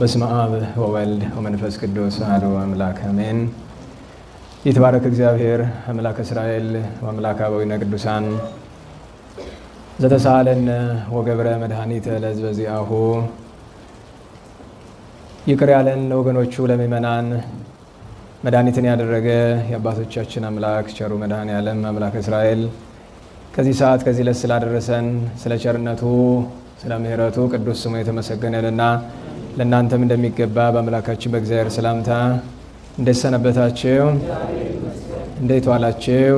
በስመ አብ ወወልድ ወመንፈስ ቅዱስ አሐዱ አምላክ አሜን። ይትባረክ እግዚአብሔር አምላከ እስራኤል ወአምላከ አበዊነ ቅዱሳን ዘተሳለነ ወገብረ መድኃኒተ ለሕዝበ ዚአሁ። ይቅር ያለን ለወገኖቹ ለምእመናን መድኃኒትን ያደረገ የአባቶቻችን አምላክ ቸሩ መድኃኔ ዓለም አምላከ እስራኤል ከዚህ ሰዓት ከዚህ ዕለት ስላደረሰን ስለ ቸርነቱ ስለ ምሕረቱ ቅዱስ ስሙ የተመሰገነልና ለእናንተም እንደሚገባ በአምላካችን በእግዚአብሔር ሰላምታ እንዴት ሰነበታችሁ? እንዴት ዋላችሁ?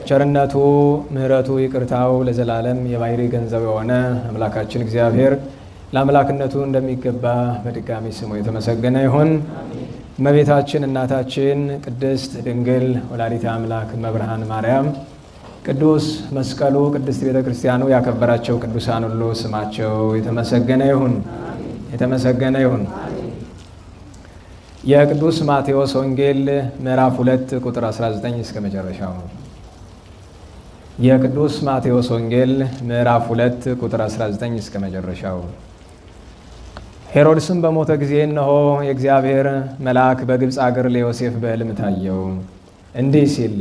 ቸርነቱ ምሕረቱ ይቅርታው ለዘላለም የባሕርይ ገንዘብ የሆነ አምላካችን እግዚአብሔር ለአምላክነቱ እንደሚገባ በድጋሚ ስሙ የተመሰገነ ይሁን። እመቤታችን እናታችን ቅድስት ድንግል ወላዲተ አምላክ እመብርሃን ማርያም ቅዱስ መስቀሉ ቅድስት ቤተ ክርስቲያኑ ያከበራቸው ቅዱሳን ሁሉ ስማቸው የተመሰገነ ይሁን። የተመሰገነ ይሁን። የቅዱስ ማቴዎስ ወንጌል ምዕራፍ 2 ቁጥር 19 እስከ መጨረሻው ነው። የቅዱስ ማቴዎስ ወንጌል ምዕራፍ 2 ቁጥር 19 እስከ መጨረሻው። ሄሮድስም በሞተ ጊዜ እነሆ የእግዚአብሔር መልአክ በግብፅ አገር ለዮሴፍ በሕልም ታየው፣ እንዲህ ሲል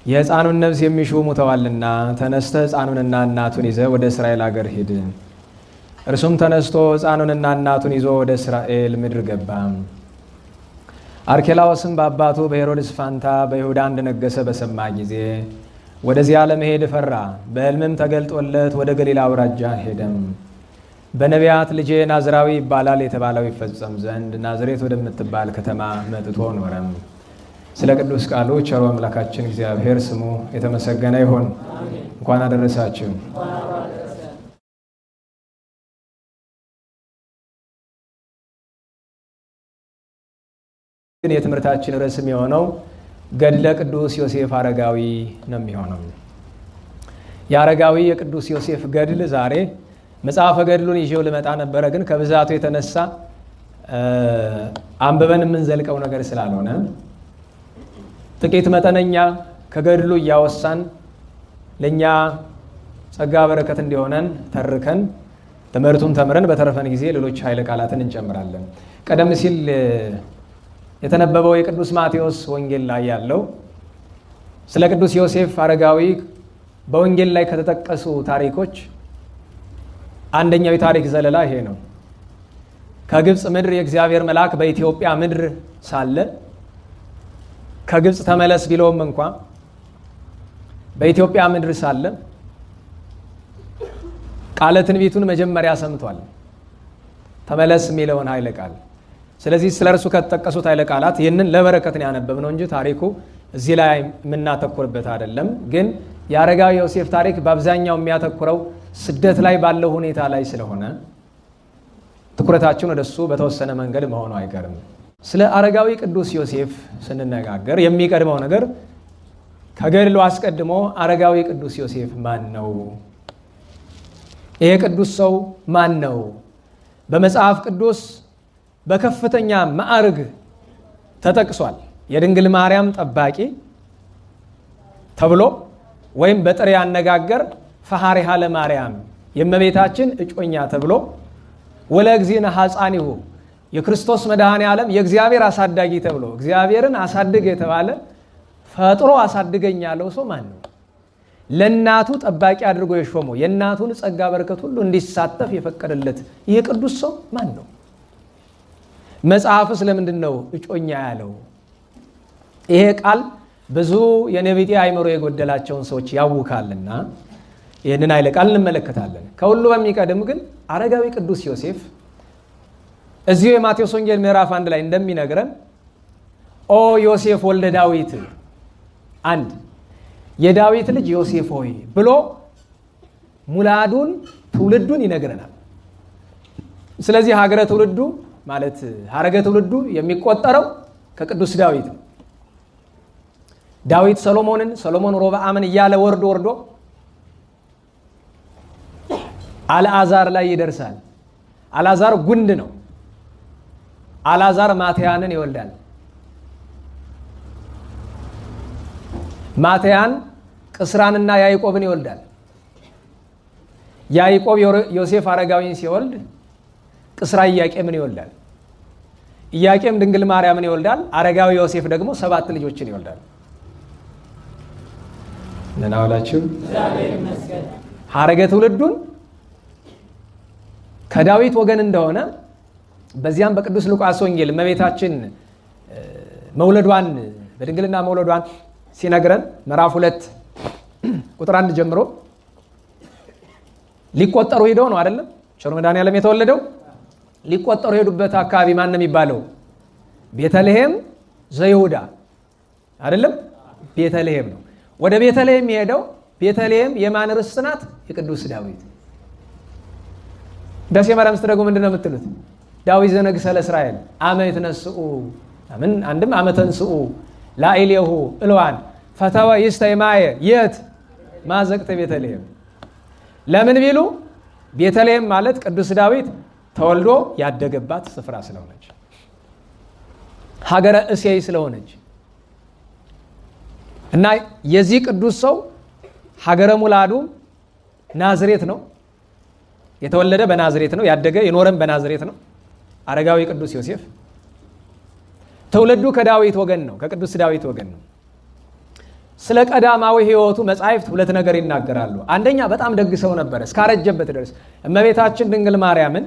የሕፃኑን ነፍስ የሚሹ ሙተዋልና ተነስተህ ሕፃኑንና እናቱን ይዘህ ወደ እስራኤል አገር ሂድ። እርሱም ተነስቶ ሕፃኑንና እናቱን ይዞ ወደ እስራኤል ምድር ገባ። አርኬላዎስም በአባቱ በሄሮድስ ፋንታ በይሁዳ እንደነገሰ በሰማ ጊዜ ወደዚያ ለመሄድ ፈራ። በሕልምም ተገልጦለት ወደ ገሊላ አውራጃ ሄደም። በነቢያት ልጄ ናዝራዊ ይባላል የተባለው ይፈጸም ዘንድ ናዝሬት ወደምትባል ከተማ መጥቶ ኖረም። ስለ ቅዱስ ቃሉ ቸሩ አምላካችን እግዚአብሔር ስሙ የተመሰገነ ይሁን። እንኳን አደረሳችሁ። ግን የትምህርታችን ርዕስም የሆነው ገድለ ቅዱስ ዮሴፍ አረጋዊ ነው የሚሆነው። የአረጋዊ የቅዱስ ዮሴፍ ገድል ዛሬ መጽሐፈ ገድሉን ይዤው ልመጣ ነበረ፣ ግን ከብዛቱ የተነሳ አንብበን የምንዘልቀው ነገር ስላልሆነ ጥቂት መጠነኛ ከገድሉ እያወሳን ለእኛ ጸጋ በረከት እንዲሆነን ተርከን ትምህርቱን ተምረን በተረፈን ጊዜ ሌሎች ኃይለ ቃላትን እንጨምራለን። ቀደም ሲል የተነበበው የቅዱስ ማቴዎስ ወንጌል ላይ ያለው ስለ ቅዱስ ዮሴፍ አረጋዊ በወንጌል ላይ ከተጠቀሱ ታሪኮች አንደኛው የታሪክ ዘለላ ይሄ ነው። ከግብፅ ምድር የእግዚአብሔር መልአክ በኢትዮጵያ ምድር ሳለ ከግብፅ ተመለስ ቢለውም እንኳ በኢትዮጵያ ምድር ሳለ ቃለ ትንቢቱን መጀመሪያ ሰምቷል፣ ተመለስ የሚለውን ኃይለ ቃል። ስለዚህ ስለ እርሱ ከተጠቀሱት ኃይለ ቃላት ይህንን ለበረከት ነው ያነበብነው እንጂ ታሪኩ እዚህ ላይ የምናተኩርበት አይደለም። ግን የአረጋዊ ዮሴፍ ታሪክ በአብዛኛው የሚያተኩረው ስደት ላይ ባለው ሁኔታ ላይ ስለሆነ ትኩረታችን ወደሱ በተወሰነ መንገድ መሆኑ አይቀርም። ስለ አረጋዊ ቅዱስ ዮሴፍ ስንነጋገር የሚቀድመው ነገር ከገድሉ አስቀድሞ አረጋዊ ቅዱስ ዮሴፍ ማን ነው? ይሄ ቅዱስ ሰው ማን ነው? በመጽሐፍ ቅዱስ በከፍተኛ ማዕርግ ተጠቅሷል። የድንግል ማርያም ጠባቂ ተብሎ ወይም በጥሬ አነጋገር ፈሃሪሃ ለማርያም የእመቤታችን እጮኛ ተብሎ ወለእግዚእነ ሐፃኒሁ የክርስቶስ መድኃኔ ዓለም የእግዚአብሔር አሳዳጊ ተብሎ እግዚአብሔርን አሳድግ የተባለ ፈጥሮ አሳድገኝ ያለው ሰው ማን ነው? ለእናቱ ጠባቂ አድርጎ የሾመው የእናቱን ጸጋ በረከት ሁሉ እንዲሳተፍ የፈቀደለት ይህ ቅዱስ ሰው ማን ነው? መጽሐፍስ ለምንድን ነው እጮኛ ያለው? ይሄ ቃል ብዙ የነቢጤ አእምሮ የጎደላቸውን ሰዎች ያውካልና ይህንን ኃይለ ቃል እንመለከታለን። ከሁሉ በሚቀድም ግን አረጋዊ ቅዱስ ዮሴፍ እዚሁ የማቴዎስ ወንጌል ምዕራፍ 1 ላይ እንደሚነግረን ኦ ዮሴፍ ወልደ ዳዊት አንድ የዳዊት ልጅ ዮሴፍ ሆይ ብሎ ሙላዱን ትውልዱን ይነግረናል። ስለዚህ ሀገረ ትውልዱ ማለት ሀረገ ትውልዱ የሚቆጠረው ከቅዱስ ዳዊት ነው። ዳዊት ሰሎሞንን፣ ሰሎሞን ሮብዓምን እያለ ወርዶ አልዓዛር ላይ ይደርሳል። አልዓዛር ጉንድ ነው። አልዓዛር ማትያንን ይወልዳል። ማትያን ቅስራንና ያዕቆብን ይወልዳል። ያዕቆብ ዮሴፍ አረጋዊን ሲወልድ ቅስራ ኢያቄምን ይወልዳል። ኢያቄም ድንግል ማርያምን ይወልዳል። አረጋዊ ዮሴፍ ደግሞ 7 ልጆችን ይወልዳል። ምን አላችሁ? ሐረገ ትውልዱን ከዳዊት ወገን እንደሆነ በዚያም በቅዱስ ሉቃስ ወንጌል እመቤታችን መውለዷን በድንግልና መውለዷን ሲነግረን ምዕራፍ 2 ቁጥር 1 ጀምሮ ሊቆጠሩ ሄደው ነው አይደለም? ቸሩ መድኃኔዓለም የተወለደው ሊቆጠሩ ሄዱበት አካባቢ ማን ነው የሚባለው? ቤተልሔም ዘይሁዳ አይደለም? ቤተልሔም ነው። ወደ ቤተልሔም የሄደው ቤተልሔም የማን ርስት ናት? የቅዱስ ዳዊት። ደሴ ማርያም ስትደግሙ ምንድን ነው የምትሉት? ዳዊት ዘነግሠ ለእስራኤል አመ ይትነስኡ ምን አንድም አመ ተንስኡ ላዕሌሁ እልዋን ፈተወ ይስተይ ማየ የት ማዘቅተ ቤተልሔም። ለምን ቢሉ ቤተልሔም ማለት ቅዱስ ዳዊት ተወልዶ ያደገባት ስፍራ ስለሆነች፣ ሀገረ እሴይ ስለሆነች እና የዚህ ቅዱስ ሰው ሀገረ ሙላዱ ናዝሬት ነው። የተወለደ በናዝሬት ነው። ያደገ የኖረም በናዝሬት ነው። አረጋዊ ቅዱስ ዮሴፍ ትውልዱ ከዳዊት ወገን ነው፣ ከቅዱስ ዳዊት ወገን ነው። ስለ ቀዳማዊ ሕይወቱ መጻሕፍት 2 ነገር ይናገራሉ። አንደኛ በጣም ደግ ሰው ነበረ፣ እስካረጀበት ድረስ እመቤታችን ድንግል ማርያምን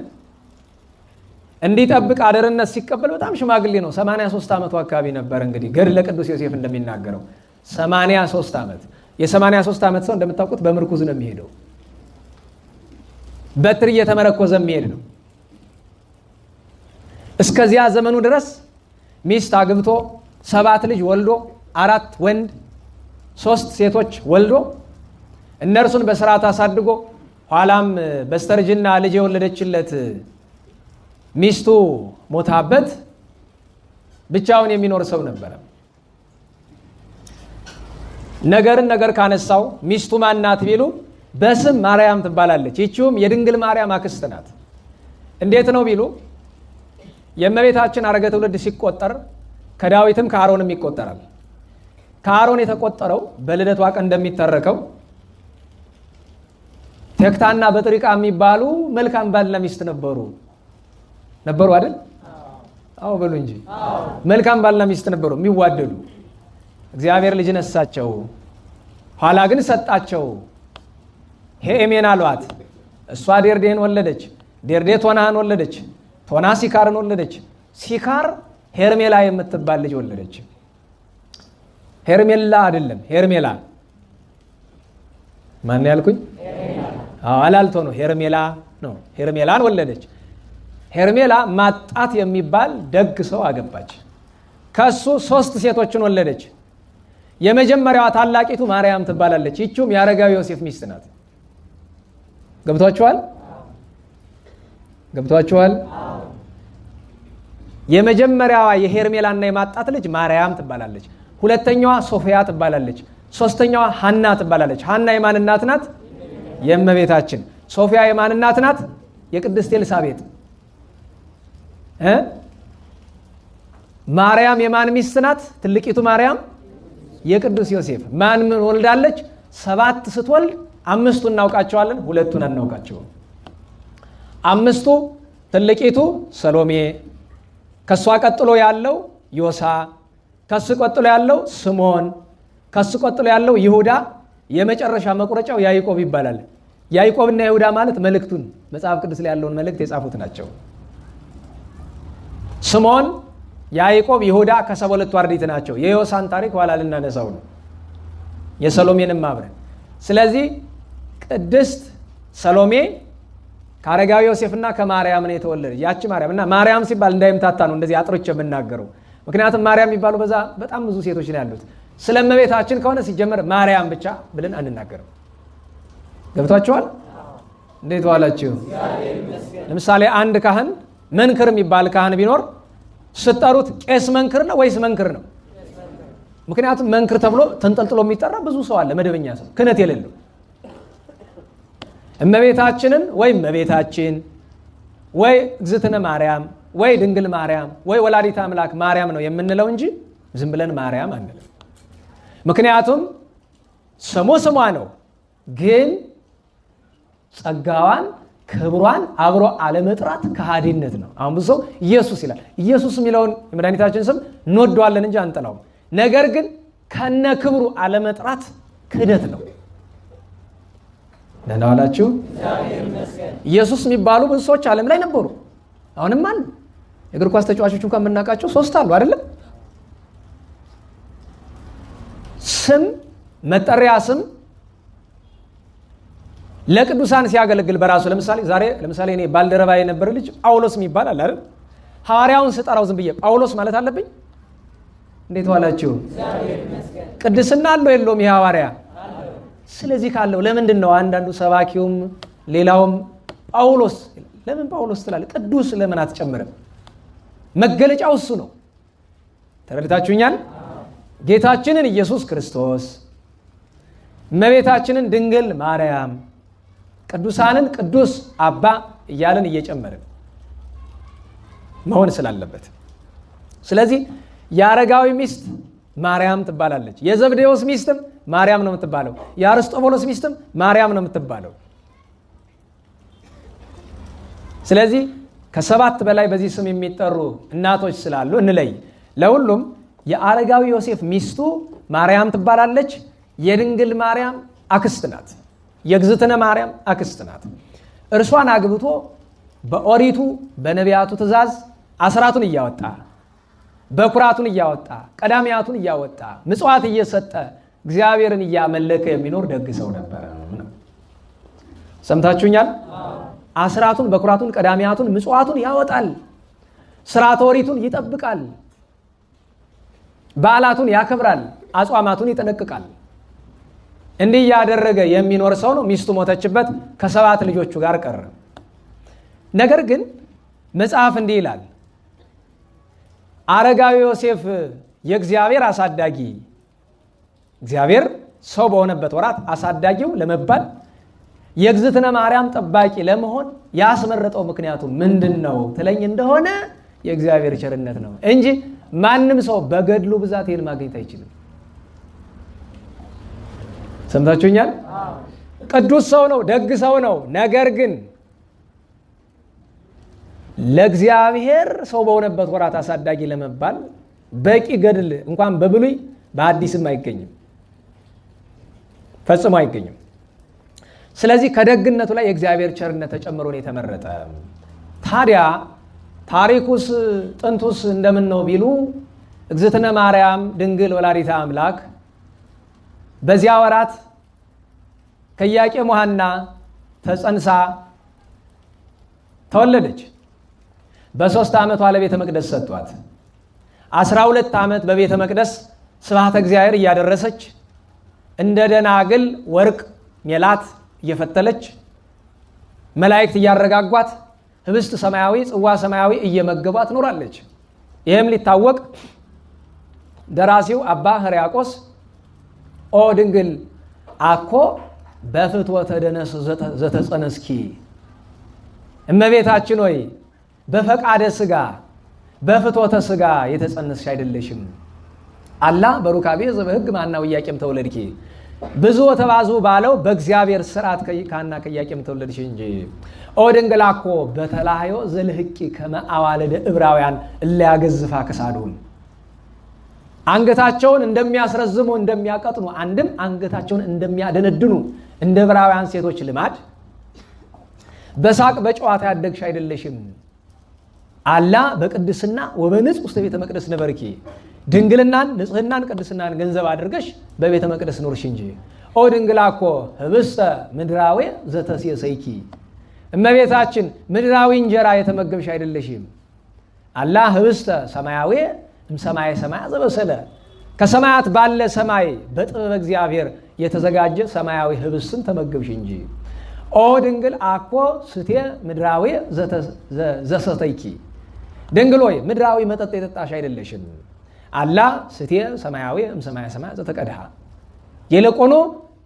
እንዲጠብቅ አደርነት ሲቀበል በጣም ሽማግሌ ነው። 83 ዓመቱ አካባቢ ነበር። እንግዲህ ገድለ ቅዱስ ዮሴፍ እንደሚናገረው 83 ዓመት። የ83 ዓመት ሰው እንደምታውቁት በምርኩዝ ነው የሚሄደው፣ በትር እየተመረኮዘ የሚሄድ ነው። እስከዚያ ዘመኑ ድረስ ሚስት አግብቶ 7 ልጅ ወልዶ 4 ወንድ 3 ሴቶች ወልዶ እነርሱን በስርዓት አሳድጎ ኋላም በስተርጅና ልጅ የወለደችለት ሚስቱ ሞታበት ብቻውን የሚኖር ሰው ነበረ። ነገር ካነሳው ሚስቱ ማናት ቢሉ በስም ማርያም ትባላለች። ይቺውም የድንግል ማርያም አክስት ናት። እንዴት ነው ቢሉ የእመቤታችን ሐረገ ትውልድ ሲቆጠር ከዳዊትም ከአሮንም ይቆጠራል። ከአሮን የተቆጠረው በልደቷ ቀን እንደሚተረከው ቴክታና በጥሪቃ የሚባሉ መልካም ባልና ሚስት ነበሩ አይደል? አዎ በሉ እንጂ። መልካም ባልና ሚስት ነበሩ የሚዋደዱ። እግዚአብሔር ልጅ ነሳቸው፣ ኋላ ግን ሰጣቸው። ሄሜን አሏት። እሷ ዴርዴን ወለደች። ዴርዴ ቶናህን ወለደች። ቶና ሲካርን ወለደች። ሲካር ሄርሜላ የምትባል ልጅ ወለደች። ሄርሜላ አይደለም ሄርሜላ። ማን ያልኩኝ? አላልቶ ነው። ሄርሜላ ነው። ሄርሜላን ወለደች። ሄርሜላ ማጣት የሚባል ደግ ሰው አገባች። ከሱ 3 ሴቶችን ወለደች። የመጀመሪያዋ ታላቂቱ ማርያም ትባላለች። ይቺውም የአረጋዊ ዮሴፍ ሚስት ናት። ገብቷችኋል? የመጀመሪያዋ የሄርሜላና የማጣት ልጅ ማርያም ትባላለች። ሁለተኛዋ ሶፊያ ትባላለች። ሶስተኛዋ ሐና ትባላለች። ሐና የማን እናት ናት? የእመቤታችን። ሶፊያ የማን እናት ናት? የቅድስት ኤልሳቤጥ። ማርያም የማን ሚስት ናት? ትልቂቱ ማርያም የቅዱስ ዮሴፍ። ማን ምን ወልዳለች? 7 ስትወልድ 5ቱ እናውቃቸዋለን፣ 2ቱን አናውቃቸውም። 5ቱ ትልቂቱ ሰሎሜ፣ ከሷ ቀጥሎ ያለው ዮሳ፣ ከሱ ቀጥሎ ያለው ስምዖን፣ ከሱ ቀጥሎ ያለው ይሁዳ፣ የመጨረሻ መቁረጫው ያዕቆብ ይባላል። ያዕቆብና ይሁዳ ማለት መልእክቱን መጽሐፍ ቅዱስ ላይ ያለውን መልእክት የጻፉት ናቸው። ስምዖን፣ ያዕቆብ፣ ይሁዳ ከ72 አርድእት ናቸው። የዮሳን ታሪክ ኋላ ልናነሳው ነው፣ የሰሎሜንም አብረን። ስለዚህ ቅድስት ሰሎሜ ከአረጋዊ ዮሴፍና ከማርያም ነው የተወለደች። ያቺ ማርያም እና ማርያም ሲባል እንዳይምታታ ነው እንደዚህ አጥሮች የምናገረው። ምክንያቱም ማርያም የሚባሉ በጣም ብዙ ሴቶች ነው ያሉት። ስለ እመቤታችን ከሆነ ሲጀመር ማርያም ብቻ ብለን አንናገርም። ገብቷችኋል? እንዴት ዋላችሁ? ለምሳሌ አንድ ካህን መንክር የሚባል ካህን ቢኖር ስትጠሩት ቄስ መንክር ነው ወይስ መንክር ነው? ምክንያቱም መንክር ተብሎ ተንጠልጥሎ የሚጠራ ብዙ ሰው አለ፣ መደበኛ ሰው ክህነት የሌለው። እመቤታችንን ወይ እመቤታችን ወይ እግዝእትነ ማርያም ወይ ድንግል ማርያም ወይ ወላዲተ አምላክ ማርያም ነው የምንለው እንጂ ዝም ብለን ማርያም አንልም። ምክንያቱም ስሟ ነው፣ ግን ጸጋዋን ክብሯን አብሮ አለመጥራት ከሃዲነት ነው። አሁን ብዙ ሰው ኢየሱስ ይላል። ኢየሱስ የሚለውን የመድኃኒታችን ስም እንወደዋለን እንጂ አንጠላውም። ነገር ግን ከነ ክብሩ አለመጥራት ክህደት ነው። ደህና ዋላችሁ። ኢየሱስ የሚባሉ ብዙ ሰዎች ዓለም ላይ ነበሩ። አሁንም አሉ። የእግር ኳስ ተጫዋቾች እንኳን የምናውቃቸው 3 አሉ አይደለም? ስም መጠሪያ ስም ለቅዱሳን ሲያገለግል በራሱ ለምሳሌ እኔ ባልደረባ የነበረ ልጅ ጳውሎስ የሚባል አለ አይደል? ሐዋርያውን ስጠራው ዝም ብዬ ጳውሎስ ማለት አለብኝ? እንዴት ዋላችሁ? ቅድስና አለው የለውም ይሄ ሐዋርያ? ስለዚህ ካለው ለምንድን ነው አንዳንዱ ሰባኪውም ሌላውም ጳውሎስ ለምን ጳውሎስ ትላለህ? ቅዱስ ለምን አትጨምርም? መገለጫው እሱ ነው። ተረድታችሁኛል? ጌታችንን ኢየሱስ ክርስቶስ፣ እመቤታችንን ድንግል ማርያም፣ ቅዱሳንን ቅዱስ አባ እያለን እየጨመርን መሆን ስላለበት፣ ስለዚህ የአረጋዊ ሚስት ማርያም ትባላለች። የዘብዴዎስ ሚስትም ማርያም ነው የምትባለው። የአርስጦቦሎስ ሚስትም ማርያም ነው የምትባለው። ስለዚህ ከ7 በላይ በዚህ ስም የሚጠሩ እናቶች ስላሉ እንለይ። ለሁሉም የአረጋዊ ዮሴፍ ሚስቱ ማርያም ትባላለች። የድንግል ማርያም አክስት ናት። የእግዝእትነ ማርያም አክስት ናት። እርሷን አግብቶ በኦሪቱ በነቢያቱ ትእዛዝ አስራቱን እያወጣ በኩራቱን እያወጣ ቀዳሚያቱን እያወጣ ምጽዋት እየሰጠ እግዚአብሔርን እያመለከ የሚኖር ደግ ሰው ነበር። ሰምታችሁኛል? አስራቱን በኩራቱን ቀዳሚያቱን ምጽዋቱን ያወጣል። ስርዓተ ኦሪቱን ይጠብቃል። በዓላቱን ያከብራል። አጽዋማቱን ይጠነቅቃል። እንዲህ ያደረገ የሚኖር ሰው ነው። ሚስቱ ሞተችበት፣ ከ7 ልጆቹ ጋር ቀረ። ነገር ግን መጽሐፍ እንዲህ ይላል፣ አረጋዊ ዮሴፍ የእግዚአብሔር አሳዳጊ፣ እግዚአብሔር ሰው በሆነበት ወራት አሳዳጊው ለመባል የእግዝእትነ ማርያም ጠባቂ ለመሆን ያስመረጠው ምክንያቱ ምንድን ነው ትለኝ እንደሆነ የእግዚአብሔር ቸርነት ነው እንጂ ማንም ሰው በገድሉ ብዛት ይህን ማግኘት አይችልም። ሰምታችሁኛል? ቅዱስ ሰው ነው፣ ደግ ሰው ነው። ነገር ግን ለእግዚአብሔር ሰው በሆነበት ወራት አሳዳጊ ለመባል በቂ ገድል እንኳን በብሉይ በአዲስም አይገኝም፣ ፈጽሞ አይገኝም። ስለዚህ ከደግነቱ ላይ የእግዚአብሔር ቸርነት ተጨምሮ ነው የተመረጠ። ታዲያ ታሪኩስ ጥንቱስ እንደምን ነው ቢሉ እግዝእትነ ማርያም ድንግል ወላዲተ አምላክ በዚያ ወራት ከኢያቄም ወሐና ተጸንሳ ተወለደች። በ3 ዓመቷ ለቤተ መቅደስ ሰጧት። 12 ዓመት በቤተ መቅደስ ስብሐተ እግዚአብሔር እያደረሰች እንደ ደናግል ወርቅ ሜላት እየፈተለች መላእክት እያረጋጓት ህብስት ሰማያዊ ጽዋ ሰማያዊ እየመገቧት ኖራለች። ይህም ሊታወቅ ደራሲው አባ ሕርያቆስ ኦ ድንግል አኮ በፍትወተ ደነስ ዘተጸነስኪ፣ እመቤታችን ሆይ በፈቃደ ስጋ በፍትወተ ስጋ የተጸነስሽ አይደለሽም። አላ በሩካቤ ዘበህግ ማናው ኢያቄም ተወለድኪ፣ ብዙ ተባዙ ባለው በእግዚአብሔር ስርዓት ከሐና ከኢያቄም ተወለድሽ እንጂ። ኦ ድንግል አኮ በተላህዮ ዘልህቂ ከመ አዋልደ ዕብራውያን እለ ያገዝፋ ክሳዱን፣ አንገታቸውን እንደሚያስረዝሙ እንደሚያቀጥኑ፣ አንድም አንገታቸውን እንደሚያደነድኑ እንደ ዕብራውያን ሴቶች ልማድ በሳቅ በጨዋታ ያደግሽ አይደለሽም። አላ በቅድስና ወበንጽሕ ውስተ ቤተ መቅደስ ነበርኪ፣ ድንግልናን ንጽህናን ቅድስናን ገንዘብ አድርገሽ በቤተ መቅደስ ኖርሽ እንጂ። ኦ ድንግል አኮ ህብስተ ምድራዊ ዘተሴሰይኪ፣ እመቤታችን ምድራዊ እንጀራ የተመገብሽ አይደለሽም። አላ ህብስተ ሰማያዊ እምሰማየ ሰማያ ዘበሰለ፣ ከሰማያት ባለ ሰማይ በጥበብ እግዚአብሔር የተዘጋጀ ሰማያዊ ህብስትን ተመገብሽ እንጂ። ኦ ድንግል አኮ ስቴ ምድራዊ ዘሰተይኪ፣ ድንግል ሆይ ምድራዊ መጠጥ የጠጣሽ አይደለሽም። አላ ስቴ ሰማያዊ እምሰማየ ሰማያ ዘተቀድሐ፣ ይልቁኑ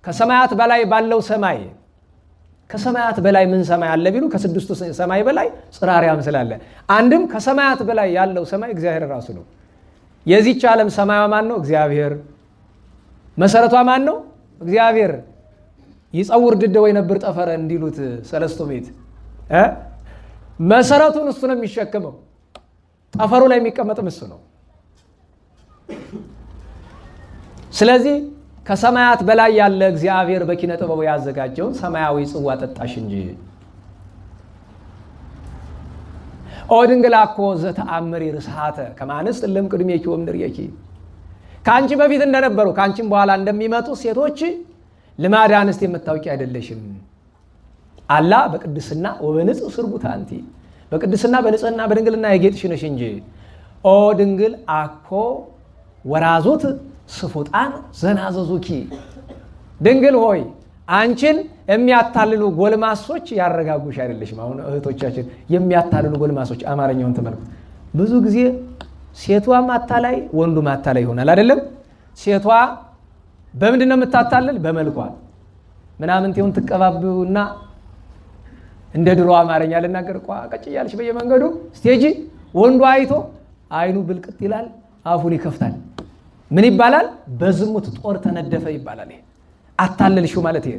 ከሰማያት በላይ ባለው ሰማይ። ከሰማያት በላይ ምን ሰማይ አለ ቢሉ ከስድስቱ ሰማይ በላይ ጽርሐ አርያም ስላለ፣ አንድም ከሰማያት በላይ ያለው ሰማይ እግዚአብሔር ራሱ ነው። የዚህች ዓለም ሰማያዊ ማን ነው? እግዚአብሔር። መሰረቷ ማን ነው? እግዚአብሔር። ይጸውር ድደ ወይ ነብር ጠፈረ እንዲሉት ሰለስቱ ምዕት መሰረቱን እሱ ነው የሚሸከመው። ጠፈሩ ላይ የሚቀመጥም እሱ ነው። ስለዚህ ከሰማያት በላይ ያለ እግዚአብሔር በኪነ ጥበቡ ያዘጋጀውን ሰማያዊ ጽዋ ጠጣሽ እንጂ። ኦ ድንግል አኮ ዘተአምሪ ርስሓተ ከማንስት እለም ቅድሜኪ ወእምድሬኪ ከአንቺ በፊት እንደነበሩ ከአንቺም በኋላ እንደሚመጡ ሴቶች ልማደ አንስት የምታውቂ አይደለሽም። አላ በቅድስና ወበንጽሕ ስርጉት አንቲ በቅድስና በንጽህና በድንግልና የጌጥሽ ነሽ እንጂ። ኦ ድንግል አኮ ወራዙት ስፉጣን ዘናዘዙኪ ድንግል ሆይ አንቺን የሚያታልሉ ጎልማሶች ያረጋጉሽ አይደለሽም። አሁን እህቶቻችን የሚያታልሉ ጎልማሶች አማርኛውን ተመልከቱ። ብዙ ጊዜ ሴቷ ማታላይ ወንዱ ማታላይ ይሆናል አይደለም? ሴቷ በምንድን ነው የምታታልል? በመልኳ ምናምን ትሁን ትቀባብውና እንደ ድሮ አማርኛ ልናገር ቀጭ እያለች በየመንገዱ ስቴጂ ወንዱ አይቶ አይኑ ብልቅጥ ይላል፣ አፉን ይከፍታል። ምን ይባላል? በዝሙት ጦር ተነደፈ ይባላል። ይሄ አታልልሽው ማለት ይሄ።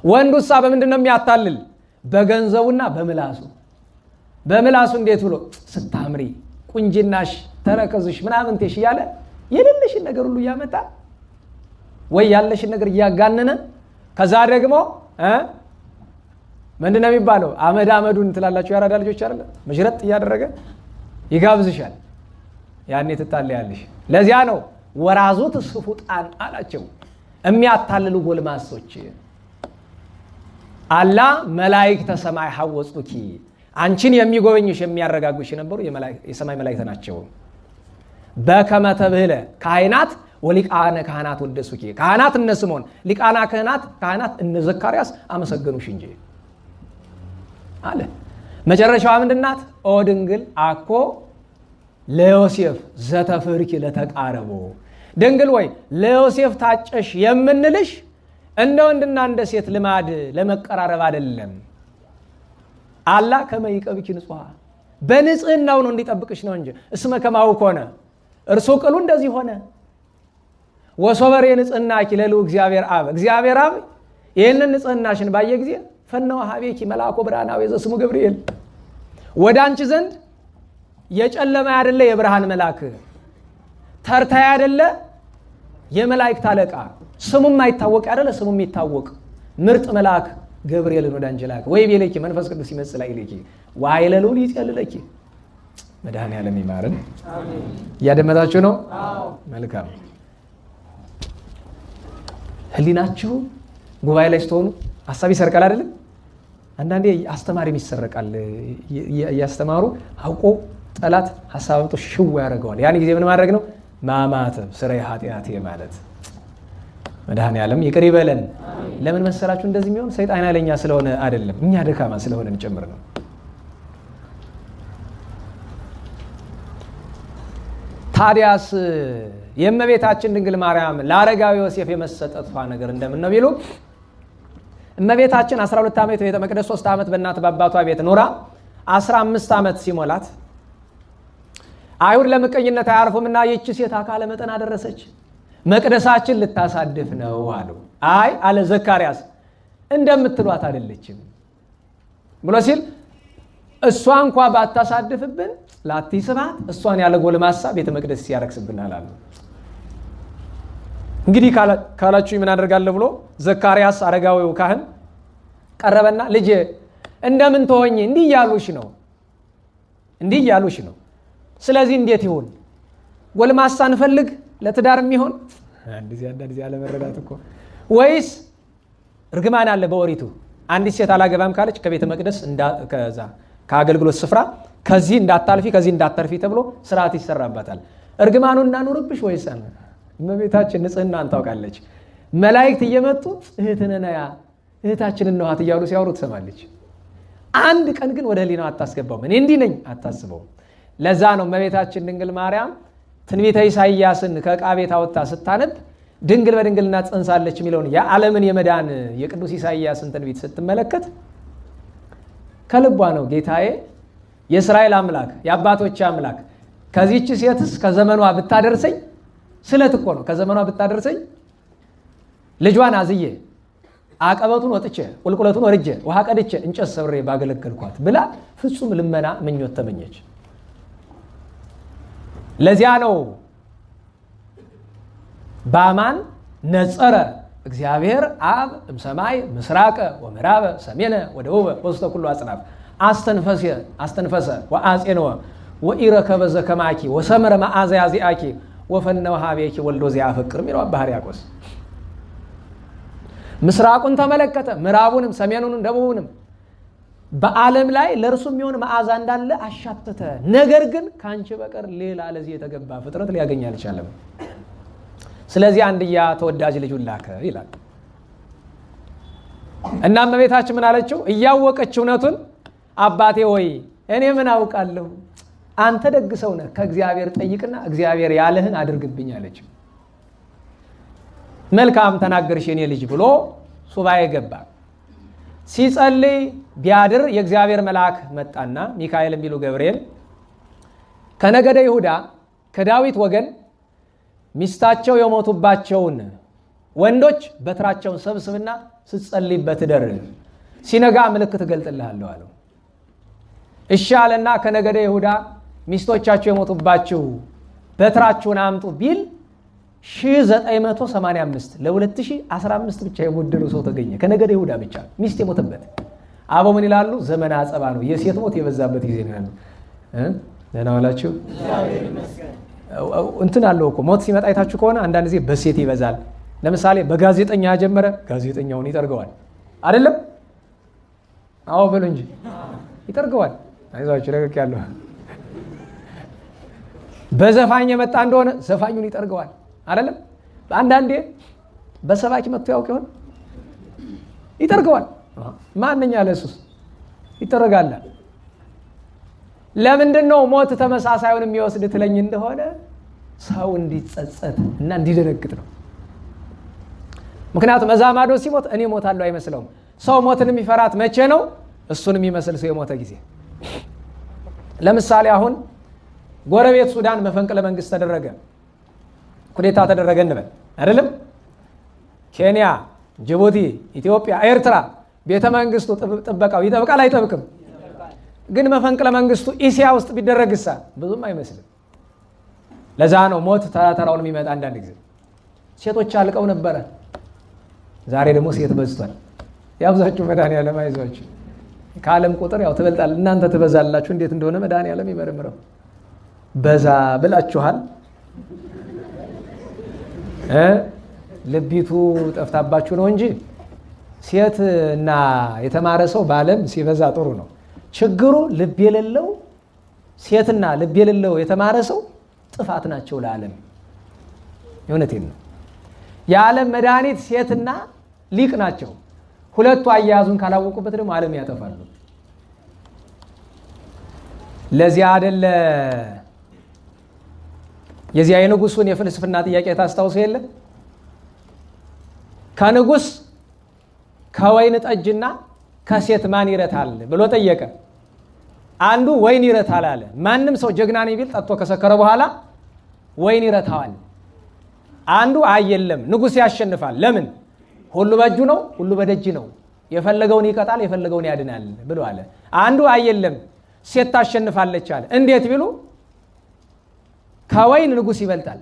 ወንዱሳ በምንድን ነው የሚያታልል? በገንዘቡና በምላሱ። በምላሱ እንዴት ብሎ ስታምሪ፣ ቁንጅናሽ፣ ተረከዝሽ ምናምን ተሽ እያለ የሌለሽን ነገር ሁሉ እያመጣ ወይ ያለሽን ነገር እያጋነነ ከዛ ደግሞ ምንድን ነው የሚባለው? አመዱን ትላላችሁ ያራዳ ልጆች አይደለ? መሽረጥ እያደረገ ይጋብዝሻል። ያኔ ትታለያለሽ። ለዚያ ነው ወራዙት ስፉጣን አላቸው፣ የሚያታልሉ ጎልማሶች። አላ መላእክተ ሰማይ ሐወጹኪ አንቺን የሚጎበኙሽ የሚያረጋጉሽ የነበሩ የሰማይ መላእክት ናቸው። በከመ ተብህለ ካህናት ወሊቃነ ካህናት ወደሱኪ ካህናት እነ ስምዖን ሊቃና ካህናት እነ ዘካርያስ አመሰገኑሽ እንጂ አለ። መጨረሻዋ ምንድናት? ኦ ድንግል አኮ ለዮሴፍ ዘተፍርኪ ለተቃረቦ ድንግል ወይ ለዮሴፍ ታጨሽ የምንልሽ እንደ ወንድና እንደ ሴት ልማድ ለመቀራረብ አይደለም። አላ ከመይቀብኪ ንጹሐ በንጽህናው ነው እንዲጠብቅሽ ነው እንጂ እስመ ከማው ሆነ እርሱ ቅሉ እንደዚህ ሆነ። ወሶበሬ ንጽህናኪ ለሉ እግዚአብሔር አብ ይህንን ንጽህናሽን ባየ ጊዜ ፈነወ ሀቤኪ መልአኮ ብርሃናዊ ዘስሙ ገብርኤል ወደ አንቺ ዘንድ የጨለማ አይደለ የብርሃን መልአክ ተርታ አይደለ የመላእክት አለቃ ስሙም አይታወቅ አይደለ ስሙም የሚታወቅ ምርጥ መልአክ ገብርኤልን ወደ አንቺ ላከ። ወይ ቤለኪ መንፈስ ቅዱስ ይመስል አይለኪ ዋይለሉ ይጸልለኪ መድኃኔዓለም ይማረን። አሜን። እያደመጣችሁ ነው? አዎ። መልካም። ህሊናችሁ ጉባኤ ላይ ስትሆኑ ሐሳብ ይሰርቃል አይደለም? አንዳንዴ አስተማሪም ይሰረቃል። እያስተማሩ አውቆ ጠላት ሐሳብ አምጥቶ ሽው ያደርገዋል። ያን ጊዜ ምን ማድረግ ነው? ማማተብ ስራዬ ኃጢአቴ ማለት። መድኃኔዓለም ይቅር ይበለን። ለምን መሰላችሁ እንደዚህ የሚሆን? ሰይጣን ኃይለኛ ስለሆነ አይደለም፣ እኛ ደካማ ስለሆነን ጭምር ነው። ታዲያስ የእመቤታችን ድንግል ማርያም ለአረጋዊ ዮሴፍ የመሰጠቷ ነገር እንደምን ነው ቢሉ እመቤታችን 12 ዓመት ቤተ መቅደስ 3 ዓመት በእናት በአባቷ ቤት ኖራ 15 ዓመት ሲሞላት አይሁድ ለምቀኝነት አያርፉምና ይህች ሴት አካለ መጠን አደረሰች፣ መቅደሳችን ልታሳድፍ ነው አሉ። አይ አለ ዘካርያስ እንደምትሏት አይደለችም ብሎ ሲል እሷ እንኳ ባታሳድፍብን ላቲ ስባት እሷን ያለ ጎልማሳ ቤተ መቅደስ ያረክስብናል አሉ። እንግዲህ ካላችሁ ምን አደርጋለሁ ብሎ ዘካርያስ አረጋዊው ካህን ቀረበና ልጄ እንደምን ተሆኝ እንዲህ ያሉሽ ነው ስለዚህ እንዴት ይሁን ጎልማሳ እንፈልግ ለትዳር የሚሆን እንደዚህ ያለ መረዳት እኮ ወይስ እርግማን አለ በኦሪቱ አንዲት ሴት አላገባም ካለች ከቤተ መቅደስ ከዛ ከአገልግሎት ስፍራ ከዚህ እንዳታርፊ ተብሎ ስርዓት ይሰራባታል። እርግማኑን እናኑርብሽ ወይስ እመቤታችን ንጽህናን ታውቃለች። መላእክት እየመጡ እህታችንን ነዋት እያሉ ሲያወሩ ትሰማለች። አንድ ቀን ግን ወደ ህሊናው አታስገባውም። እኔ እንዲህ ነኝ አታስበውም። ለዛ ነው እመቤታችን ድንግል ማርያም ትንቢተ ኢሳይያስን ከዕቃ ቤት አወጥታ ስታነብ ድንግል በድንግልና ጸንሳለች የሚለውን የዓለምን የመዳን የቅዱስ ኢሳይያስን ትንቢት ስትመለከት ከልቧ ነው ጌታዬ የእስራኤል አምላክ የአባቶች አምላክ ከዚህች ሴትስ ከዘመኗ ብታደርሰኝ ስለት እኮ ነው ከዘመኗ ብታደርሰኝ ልጇን አዝዬ አቀበቱን ወጥቼ ቁልቁለቱን ወርጄ ውሃ ቀድቼ እንጨት ሰብሬ ባገለገልኳት ብላ ፍጹም ልመና ምኞት ተመኘች። ለዚያ ነው በአማን ነጸረ እግዚአብሔር አብ እምሰማይ ምስራቀ ወምዕራበ ሰሜነ ወደቡበ ወውስተ ኩሉ አጽናፍ አስተንፈሰ ወአጼነወ ወኢረከበ ዘከማኪ ወሰመረ መዓዛ ያዚአኪ ወፈነወ ሀቤኪ ወልዶ ዘያፈቅር የሚለው አባ ሕርያቆስ። ምስራቁን ተመለከተ፣ ምዕራቡንም ሰሜኑንም ደቡቡንም በዓለም ላይ ለእርሱ የሚሆን መዓዛ እንዳለ አሻተተ። ነገር ግን ከአንቺ በቀር ሌላ ለዚህ የተገባ ፍጥረት ሊያገኝ አልቻለም። ስለዚህ አንድያ ተወዳጅ ልጁን ላከ ይላል። እና እመቤታችን ምን አለችው? እያወቀች እውነቱን አባቴ ወይ እኔ ምን አውቃለሁ፣ አንተ ደግ ሰው ነህ፣ ከእግዚአብሔር ጠይቅና እግዚአብሔር ያለህን አድርግብኝ አለችው። መልካም ተናገርሽ የኔ ልጅ ብሎ ሱባኤ ገባ። ሲጸልይ ቢያድር የእግዚአብሔር መልአክ መጣና ሚካኤል የሚሉ ገብርኤል ከነገደ ይሁዳ ከዳዊት ወገን ሚስታቸው የሞቱባቸውን ወንዶች በትራቸውን ሰብስብና ስትጸልይበት እደር፣ ሲነጋ ምልክት እገልጥልሃለሁ አለው። እሺ አለና ከነገደ ይሁዳ ሚስቶቻቸው የሞቱባቸው በትራቸውን አምጡ ቢል 1985 ለ2015 ብቻ የሞደለው ሰው ተገኘ። ከነገደ ይሁዳ ብቻ ሚስት የሞተበት። አበው ምን ይላሉ? ዘመነ አጸባ ነው፣ የሴት ሞት የበዛበት ጊዜ ነው ያለው። ደህና ዋላችሁ። እንትን አለው እኮ ሞት ሲመጣ አይታችሁ ከሆነ አንዳንድ ጊዜ በሴት ይበዛል። ለምሳሌ በጋዜጠኛ ጀመረ፣ ጋዜጠኛውን ይጠርገዋል አይደለም? አዎ በሉ እንጂ ይጠርገዋል። አይዟችሁ ለቀቅ ያለው። በዘፋኝ የመጣ እንደሆነ ዘፋኙን ይጠርገዋል አይደለም? አንዳንዴ በሰባኪ መጥቶ ያውቅ ይሆን? ይጠርገዋል። ማንኛ ለሱስ ይጠረጋል። ለምንድን ነው ሞት ተመሳሳዩን የሚወስድ ትለኝ እንደሆነ ሰው እንዲጸጸት እና እንዲደነግጥ ነው። ምክንያቱም መዛማዶ ሲሞት እኔ ሞታለሁ አይመስለውም። ሰው ሞትን የሚፈራት መቼ ነው? እሱን የሚመስል ሰው የሞተ ጊዜ። ለምሳሌ አሁን ጎረቤት ሱዳን መፈንቅለ መንግስት ተደረገ፣ ኩዴታ ተደረገ እንበል አይደለም? ኬንያ፣ ጅቡቲ፣ ኢትዮጵያ፣ ኤርትራ ቤተ መንግስቱ ጥበቃው ይጠብቃል አይጠብቅም? ግን መፈንቅለ መንግስቱ ኢሲያ ውስጥ ቢደረግሳ ብዙም አይመስልም። ለዛ ነው ሞት ተራተራውን የሚመጣ። አንዳንድ ጊዜ ሴቶች አልቀው ነበረ፣ ዛሬ ደግሞ ሴት በዝቷል። ያብዛችሁ መድኃኒዓለም አይዟችሁ። ከዓለም ቁጥር ያው ትበልጣል፣ እናንተ ትበዛላችሁ። እንዴት እንደሆነ መድኃኒዓለም ይመረምረው። በዛ ብላችኋል። ልቢቱ ጠፍታባችሁ ነው እንጂ ሴት እና የተማረ ሰው በዓለም ሲበዛ ጥሩ ነው። ችግሩ ልብ የሌለው ሴትና ልብ የሌለው የተማረ ሰው ጥፋት ናቸው ለዓለም። የእውነቴን ነው። የዓለም መድኃኒት ሴትና ሊቅ ናቸው። ሁለቱ አያያዙን ካላወቁበት ደግሞ ዓለም ያጠፋሉ። ለዚያ አይደለ የዚያ የንጉሱን የፍልስፍና ጥያቄ ታስታውሱ የለ? ከንጉስ ከወይን ጠጅና ከሴት ማን ይረታል ብሎ ጠየቀ። አንዱ ወይን ይረታል አለ። ማንም ሰው ጀግና ነኝ ቢል ጠጥቶ ከሰከረ በኋላ ወይን ይረታዋል። አንዱ አየለም ንጉስ ያሸንፋል። ለምን? ሁሉ በእጁ ነው፣ ሁሉ በደጅ ነው፣ የፈለገውን ይቀጣል፣ የፈለገውን ያድናል ብሎ አለ። አንዱ አየለም ሴት ታሸንፋለች አለ። እንዴት ቢሉ ከወይን ንጉስ ይበልጣል።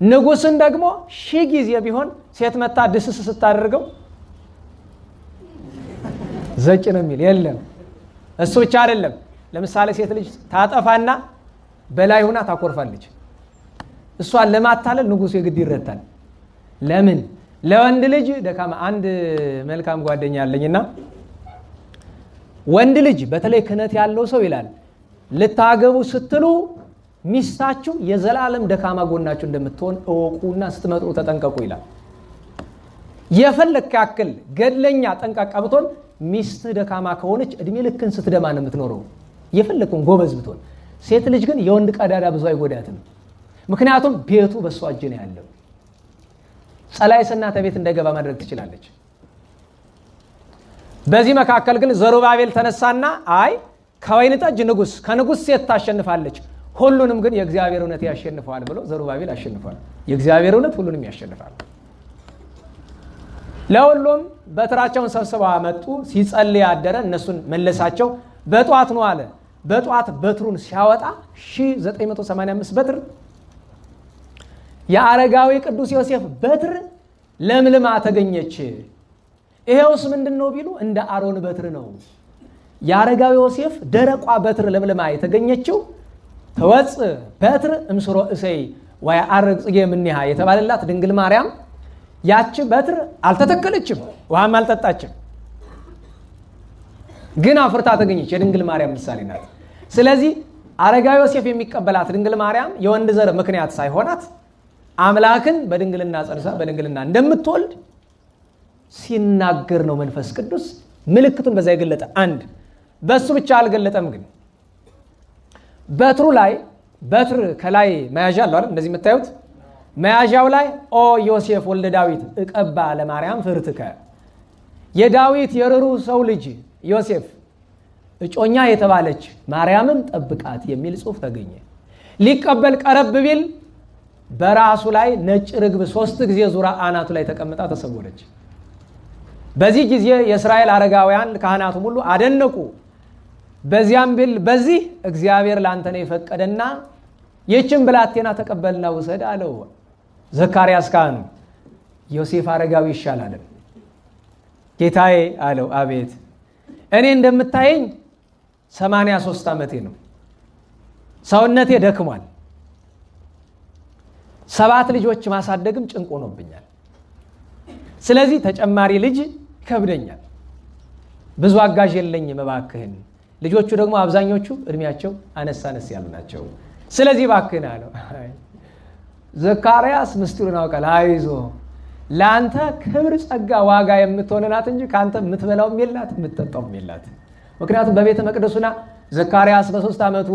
ንጉስን ደግሞ 1000 ጊዜ ቢሆን ሴት መታ ድስስ ስታደርገው ዘጭ ነው የሚል የለም። እሱ ብቻ አይደለም። ለምሳሌ ሴት ልጅ ታጠፋና በላይ ሆና ታኮርፋለች። እሷን ለማታለል ንጉሱ የግድ ይረታል። ለምን? ለወንድ ልጅ ደካማ። አንድ መልካም ጓደኛ አለኝና ወንድ ልጅ በተለይ ክህነት ያለው ሰው ይላል ልታገቡ ስትሉ ሚስታችሁ የዘላለም ደካማ ጎናችሁ እንደምትሆን እወቁና ስትመጡ ተጠንቀቁ ይላል። የፈለክ ያክል ገድለኛ ጠንቃቃ ብትሆን ሚስትህ ደካማ ከሆነች እድሜ ልክን ስትደማ ነው የምትኖረው፣ የፈለኩን ጎበዝ ብትሆን። ሴት ልጅ ግን የወንድ ቀዳዳ ብዙ አይጎዳትም። ምክንያቱም ቤቱ በሷ እጅ ነው ያለው። ጸላይ ስናተ ቤት እንዳይገባ ማድረግ ትችላለች። በዚህ መካከል ግን ዘሩባቤል ተነሳና አይ ከወይን ጠጅ ንጉስ ከንጉስ ሴት ታሸንፋለች፣ ሁሉንም ግን የእግዚአብሔር እውነት ያሸንፈዋል ብሎ ዘሩባቤል አሸንፏል። የእግዚአብሔር እውነት ሁሉንም ያሸንፋል። ለሁሉም በትራቸውን ሰብስበው አመጡ። ሲጸልይ አደረ። እነሱን መለሳቸው። በጧት ነው አለ። በጧት በትሩን ሲያወጣ 1985 በትር የአረጋዊ ቅዱስ ዮሴፍ በትር ለምልማ ተገኘች። ይሄውስ ምንድነው ቢሉ እንደ አሮን በትር ነው። የአረጋዊ ዮሴፍ ደረቋ በትር ለምልማ የተገኘችው ተወጽ በትር እምስሮ እሰይ ወያአርግ ጽጌ ምንሃ የተባለላት ድንግል ማርያም ያቺ በትር አልተተከለችም፣ ውሃም አልጠጣችም፣ ግን አፍርታ ተገኘች። የድንግል ማርያም ምሳሌ ናት። ስለዚህ አረጋዊ ዮሴፍ የሚቀበላት ድንግል ማርያም የወንድ ዘር ምክንያት ሳይሆናት አምላክን በድንግልና ጸንሳ በድንግልና እንደምትወልድ ሲናገር ነው መንፈስ ቅዱስ ምልክቱን በዛ የገለጠ። አንድ በሱ ብቻ አልገለጠም፣ ግን በትሩ ላይ በትር ከላይ መያዣ አለው አይደል? እንደዚህ የምታዩት መያዣው ላይ ኦ ዮሴፍ ወልደ ዳዊት እቀባ ለማርያም ፍርትከ፣ የዳዊት የርሩ ሰው ልጅ ዮሴፍ እጮኛ የተባለች ማርያምን ጠብቃት የሚል ጽሑፍ ተገኘ። ሊቀበል ቀረብ ቢል በራሱ ላይ ነጭ ርግብ 3 ጊዜ ዙራ አናቱ ላይ ተቀምጣ ተሰወረች። በዚህ ጊዜ የእስራኤል አረጋውያን ካህናቱ ሁሉ አደነቁ። በዚያም ቢል በዚህ እግዚአብሔር ላንተ ነው የፈቀደና የችን ብላቴና ተቀበልና ውሰድ አለው ዘካርያስ ካህኑ። ዮሴፍ አረጋዊ ይሻላል። ጌታዬ አለው። አቤት። እኔ እንደምታየኝ 83 ዓመቴ ነው። ሰውነቴ ደክሟል። 7 ልጆች ማሳደግም ጭንቅ ሆኖብኛል። ስለዚህ ተጨማሪ ልጅ ይከብደኛል። ብዙ አጋዥ የለኝም፣ እባክህን። ልጆቹ ደግሞ አብዛኞቹ እድሜያቸው አነስ አነስ ያሉ ናቸው። ስለዚህ እባክህን አለው። ዘካርያስ ምስጢሩን አውቃል። አይዞ ለአንተ ክብር ጸጋ ዋጋ የምትሆንናት እንጂ ከአንተ የምትበላውም የላት የምትጠጣውም የላት። ምክንያቱም በቤተ መቅደሱና ዘካርያስ በ3 ዓመቱ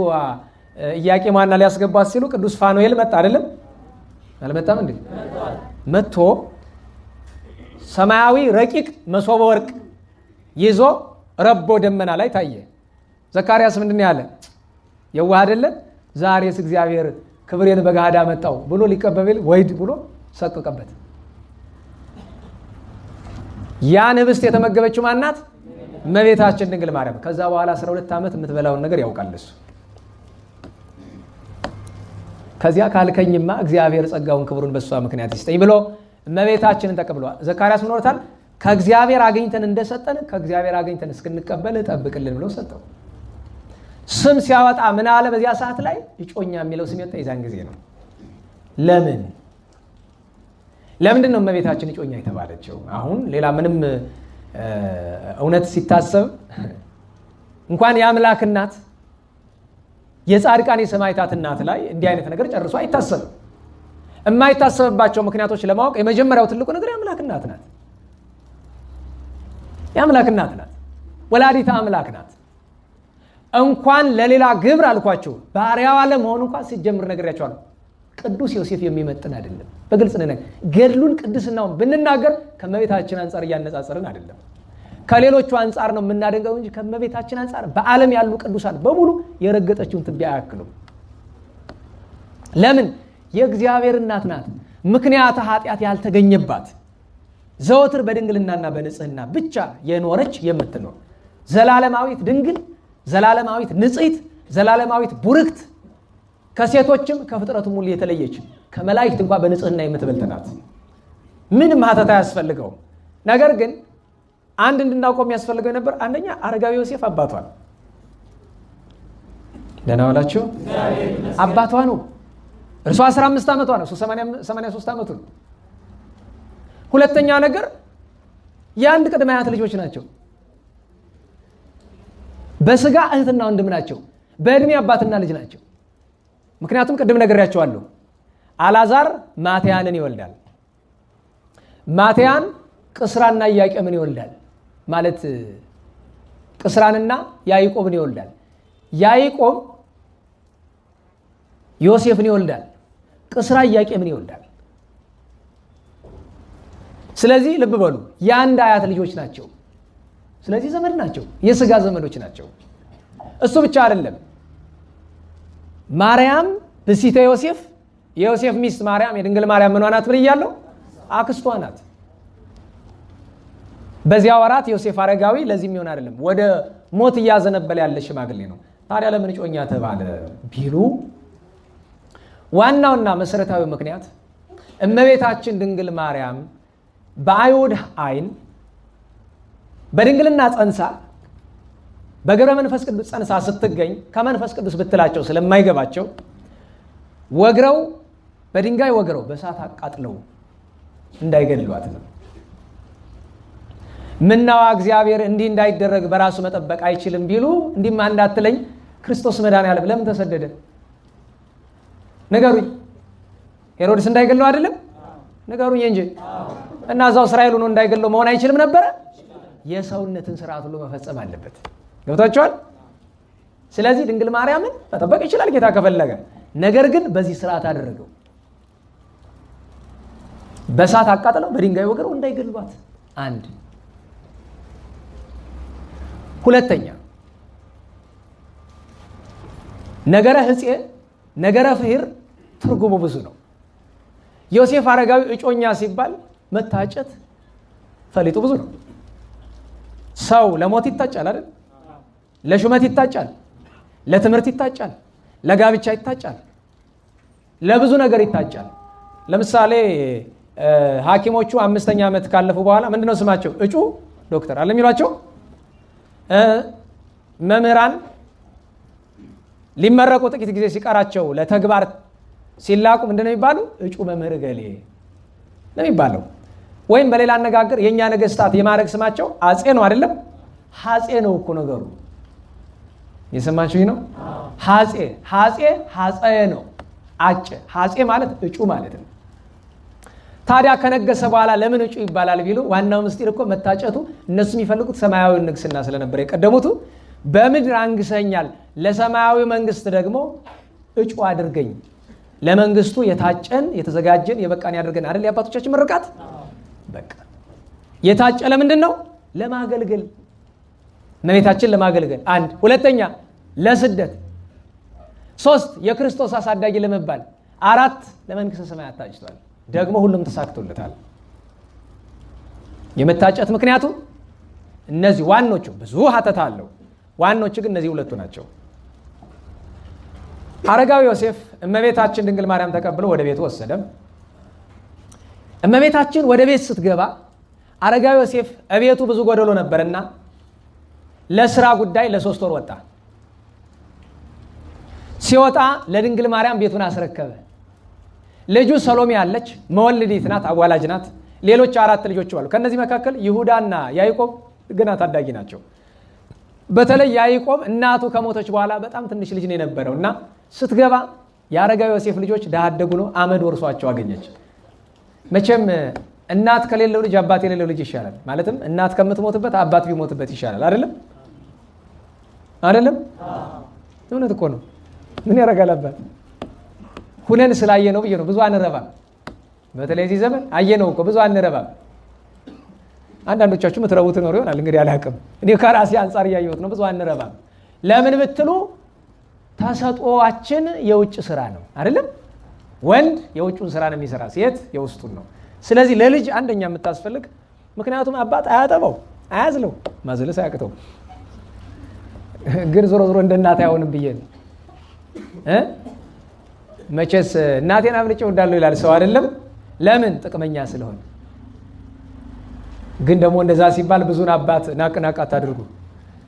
ኢያቄምና ሊያስገባት ሲሉ ቅዱስ ፋኑኤል መጣ። አይደለም አልመጣም እንዴ? መጥቶ ሰማያዊ ረቂቅ መሶበ ወርቅ ይዞ ረቦ ደመና ላይ ታየ። ዘካርያስ ምንድን ያለ የዋህ አይደለም? ዛሬስ እግዚአብሔር ክብሬን በገሃድ አመጣው ብሎ ሊቀበል ወይድ ብሎ ሰቀቀበት። ያን ህብስት የተመገበችው ማናት? እመቤታችን ድንግል ማርያም። ከዛ በኋላ 12 ዓመት የምትበላውን ነገር ያውቃል እሱ። ከዚያ ካልከኝማ እግዚአብሔር ጸጋውን ክብሩን በሷ ምክንያት ይስጠኝ ብሎ እመቤታችንን ተቀብሏል። ዘካርያስ ምን ወርታል? ከእግዚአብሔር አገኝተን እንደሰጠን ከእግዚአብሔር አገኝተን እስክንቀበል ጠብቅልን ብሎ ሰጠው። ስም ሲያወጣ ምን አለ? በዚያ ሰዓት ላይ እጮኛ የሚለው ስም የወጣ የዛን ጊዜ ነው። ለምንድን ነው እመቤታችን እጮኛ የተባለችው? አሁን ሌላ ምንም እውነት ሲታሰብ እንኳን የአምላክ እናት የጻድቃን የሰማዕታት እናት ላይ እንዲህ አይነት ነገር ጨርሶ አይታሰብም። የማይታሰብባቸው ምክንያቶች ለማወቅ የመጀመሪያው ትልቁ ነገር የአምላክ እናት ናት። የአምላክ እናት ናት። ወላዲተ አምላክ ናት። እንኳን ለሌላ ግብር አልኳቸው ባሪያዋ ለመሆኑ እንኳን ሲጀምር ነግሬያቸዋለሁ። ቅዱስ ዮሴፍ የሚመጥን አይደለም። በግልጽ ነው። ገድሉን ቅድስናውን ብንናገር ከመቤታችን አንጻር እያነጻጸርን አይደለም። ከሌሎቹ አንጻር ነው የምናደንቀው እንጂ ከመቤታችን አንጻር በዓለም ያሉ ቅዱሳን በሙሉ የረገጠችውን ትቢያ አያክሉም። ለምን? የእግዚአብሔር እናት ናት። ምክንያት ኃጢአት ያልተገኘባት ዘወትር በድንግልናና በንጽህና ብቻ የኖረች የምትኖር ዘላለማዊት ድንግል፣ ዘላለማዊት ንጽሕት፣ ዘላለማዊት ቡርክት፣ ከሴቶችም ከፍጥረቱም ሁሉ የተለየች ከመላእክት እንኳን በንጽህና የምትበልጥ ናት። ምንም ሀተታ ያስፈልገው። ነገር ግን አንድ እንድናውቀው የሚያስፈልገው ነበር። አንደኛ አረጋዊ ዮሴፍ አባቷ ነው። ደህና ዋላችሁ። አባቷ ነው። እርሷ 15 ዓመቷ ነው። እሱ 83 ዓመቱ ነው። ሁለተኛ ነገር የአንድ ቅድመ አያት ልጆች ናቸው። በስጋ እህትና ወንድም ናቸው። በእድሜ አባትና ልጅ ናቸው። ምክንያቱም ቅድም ነግሬያቸዋለሁ። አልዓዛር ማትያንን ይወልዳል። ማትያን ቅስራና ኢያቄምን ይወልዳል። ማለት ቅስራንና ያዕቆብን ይወልዳል። ያዕቆብ ዮሴፍን ይወልዳል። ቅስራ ኢያቄምን ይወልዳል። ስለዚህ ልብ በሉ የአንድ አያት ልጆች ናቸው። ስለዚህ ዘመድ ናቸው፣ የስጋ ዘመዶች ናቸው። እሱ ብቻ አይደለም። ማርያም ብእሲተ ዮሴፍ፣ የዮሴፍ ሚስት ማርያም የድንግል ማርያም ምን ናት ብያለሁ? አክስቷ ናት። በዚያ ወራት ዮሴፍ አረጋዊ ለዚህም ይሆን አይደለም ወደ ሞት እያዘነበለ ያለ ሽማግሌ ነው። ታዲያ ለምን እጮኛ ተባለ ቢሉ ዋናውና መሰረታዊ ምክንያት እመቤታችን ድንግል ማርያም በአይሁድ አይን በድንግልና ጸንሳ በገብረ መንፈስ ቅዱስ ጸንሳ ስትገኝ ከመንፈስ ቅዱስ ብትላቸው ስለማይገባቸው ወግረው በድንጋይ ወግረው በእሳት አቃጥለው እንዳይገድሏት ነው። ምናዋ እግዚአብሔር እንዲህ እንዳይደረግ በራሱ መጠበቅ አይችልም ቢሉ እንዲህማ እንዳትለኝ ክርስቶስ መድኃኔዓለም ለምን ተሰደደ? ንገሩኝ። ሄሮድስ እንዳይገለው አይደለም? ንገሩኝ እንጂ እና እዛው እስራኤል ሆኖ እንዳይገለው መሆን አይችልም ነበረ? የሰውነትን ስርዓት ሁሉ መፈጸም አለበት። ገብታችኋል? ስለዚህ ድንግል ማርያምን መጠበቅ ይችላል ጌታ ከፈለገ። ነገር ግን በዚህ ስርዓት አደረገው። በእሳት አቃጥለው በድንጋይ ወግረው እንዳይገድሏት። አንድ ሁለተኛ ነገረ ሕፄ ነገረ ፍሂር ትርጉሙ ብዙ ነው። ዮሴፍ አረጋዊ እጮኛ ሲባል መታጨት ፈሊጡ ብዙ ነው። ሰው ለሞት ይታጫል አይደል? ለሹመት ይታጫል፣ ለትምህርት ይታጫል፣ ለጋብቻ ይታጫል፣ ለብዙ ነገር ይታጫል። ለምሳሌ ሐኪሞቹ 5ኛ ዓመት ካለፉ በኋላ ምንድነው ስማቸው? እጩ ዶክተር አለ የሚሏቸው። መምህራን ሊመረቁ ጥቂት ጊዜ ሲቀራቸው ለተግባር ሲላቁ ምንድነው የሚባሉ? እጩ መምህር ገሌ ነው የሚባለው። ወይም በሌላ አነጋገር የኛ ነገስታት የማዕረግ ስማቸው አጼ ነው አይደለም? ሐጼ ነው እኮ ነገሩ። የሰማችሁኝ ነው? ሐጼ ሐጼ ነው። አጭ ሐጼ ማለት እጩ ማለት ነው። ታዲያ ከነገሰ በኋላ ለምን እጩ ይባላል ቢሉ ዋናው ምስጢር እኮ መታጨቱ። እነሱ የሚፈልጉት ሰማያዊ ንግስና ስለነበር የቀደሙቱ በምድር አንግሰኛል፣ ለሰማያዊ መንግስት ደግሞ እጩ አድርገኝ፣ ለመንግስቱ የታጨን የተዘጋጀን የበቃን ያድርገን አይደል? የአባቶቻችን ምርቃት። በቃ የታጨ ለምንድን ነው? ለማገልገል፣ እመቤታችን ለማገልገል። አንድ ሁለተኛ ለስደት፣ ሶስት የክርስቶስ አሳዳጊ ለመባል፣ አራት ለመንግስተ ሰማያት ታጭቷል። ደግሞ ሁሉም ተሳክቶለታል። የመታጨት ምክንያቱ እነዚህ ዋኖቹ፣ ብዙ ሀተታ አለው። ዋኖቹ ግን እነዚህ ሁለቱ ናቸው። አረጋዊ ዮሴፍ እመቤታችን ድንግል ማርያም ተቀብሎ ወደ ቤቱ ወሰደ። እመቤታችን ወደ ቤት ስትገባ አረጋዊ ዮሴፍ እቤቱ ብዙ ጎደሎ ነበርና ለስራ ጉዳይ ለ3 ወር ወጣ። ሲወጣ ለድንግል ማርያም ቤቱን አስረከበ። ልጁ ሰሎሜ አለች፣ መወልዲት ናት፣ አዋላጅ ናት። ሌሎች 4 ልጆች አሉ። ከነዚህ መካከል ይሁዳና ያዕቆብ ገና ታዳጊ ናቸው። በተለይ ያዕቆብ እናቱ ከሞተች በኋላ በጣም ትንሽ ልጅ ነው የነበረው እና ስትገባ የአረጋዊ ዮሴፍ ልጆች ድሃ አደጉ ነው፣ አመድ ወርሷቸው አገኘች። መቼም እናት ከሌለው ልጅ አባት የሌለው ልጅ ይሻላል። ማለትም እናት ከምትሞትበት አባት ቢሞትበት ይሻላል። አይደለም አይደለም? እውነት እኮ ነው። ምን ያረጋል አባት? ሁነን ስላየ ነው ብዬ ነው። ብዙ አንረባም። በተለይ እዚህ ዘመን አየነው እኮ ብዙ አንረባም። አንዳንዶቻችሁ ምትረቡት ኖር ይሆናል እንግዲህ አላውቅም። እኔ ከራሴ አንጻር እያየሁት ነው። ብዙ አንረባም። ለምን ብትሉ ተሰጥኦአችን የውጭ ስራ ነው አይደለም? ወንድ የውጭውን ስራ ነው የሚሰራ፣ ሴት የውስጡን ነው። ስለዚህ ለልጅ አንደኛ የምታስፈልግ፣ ምክንያቱም አባት አያጠባው አያዝለው፣ ማዝለስ አያቅተው። ግን ዞሮ ዞሮ እንደ እናት አይሆንም ብዬ ነው። መቼስ እናቴን አብልጬ እወዳለሁ ይላል ሰው አይደለም? ለምን? ጥቅመኛ ስለሆነ። ግን ደግሞ እንደዛ ሲባል ብዙን አባት ናቅ አታድርጉ።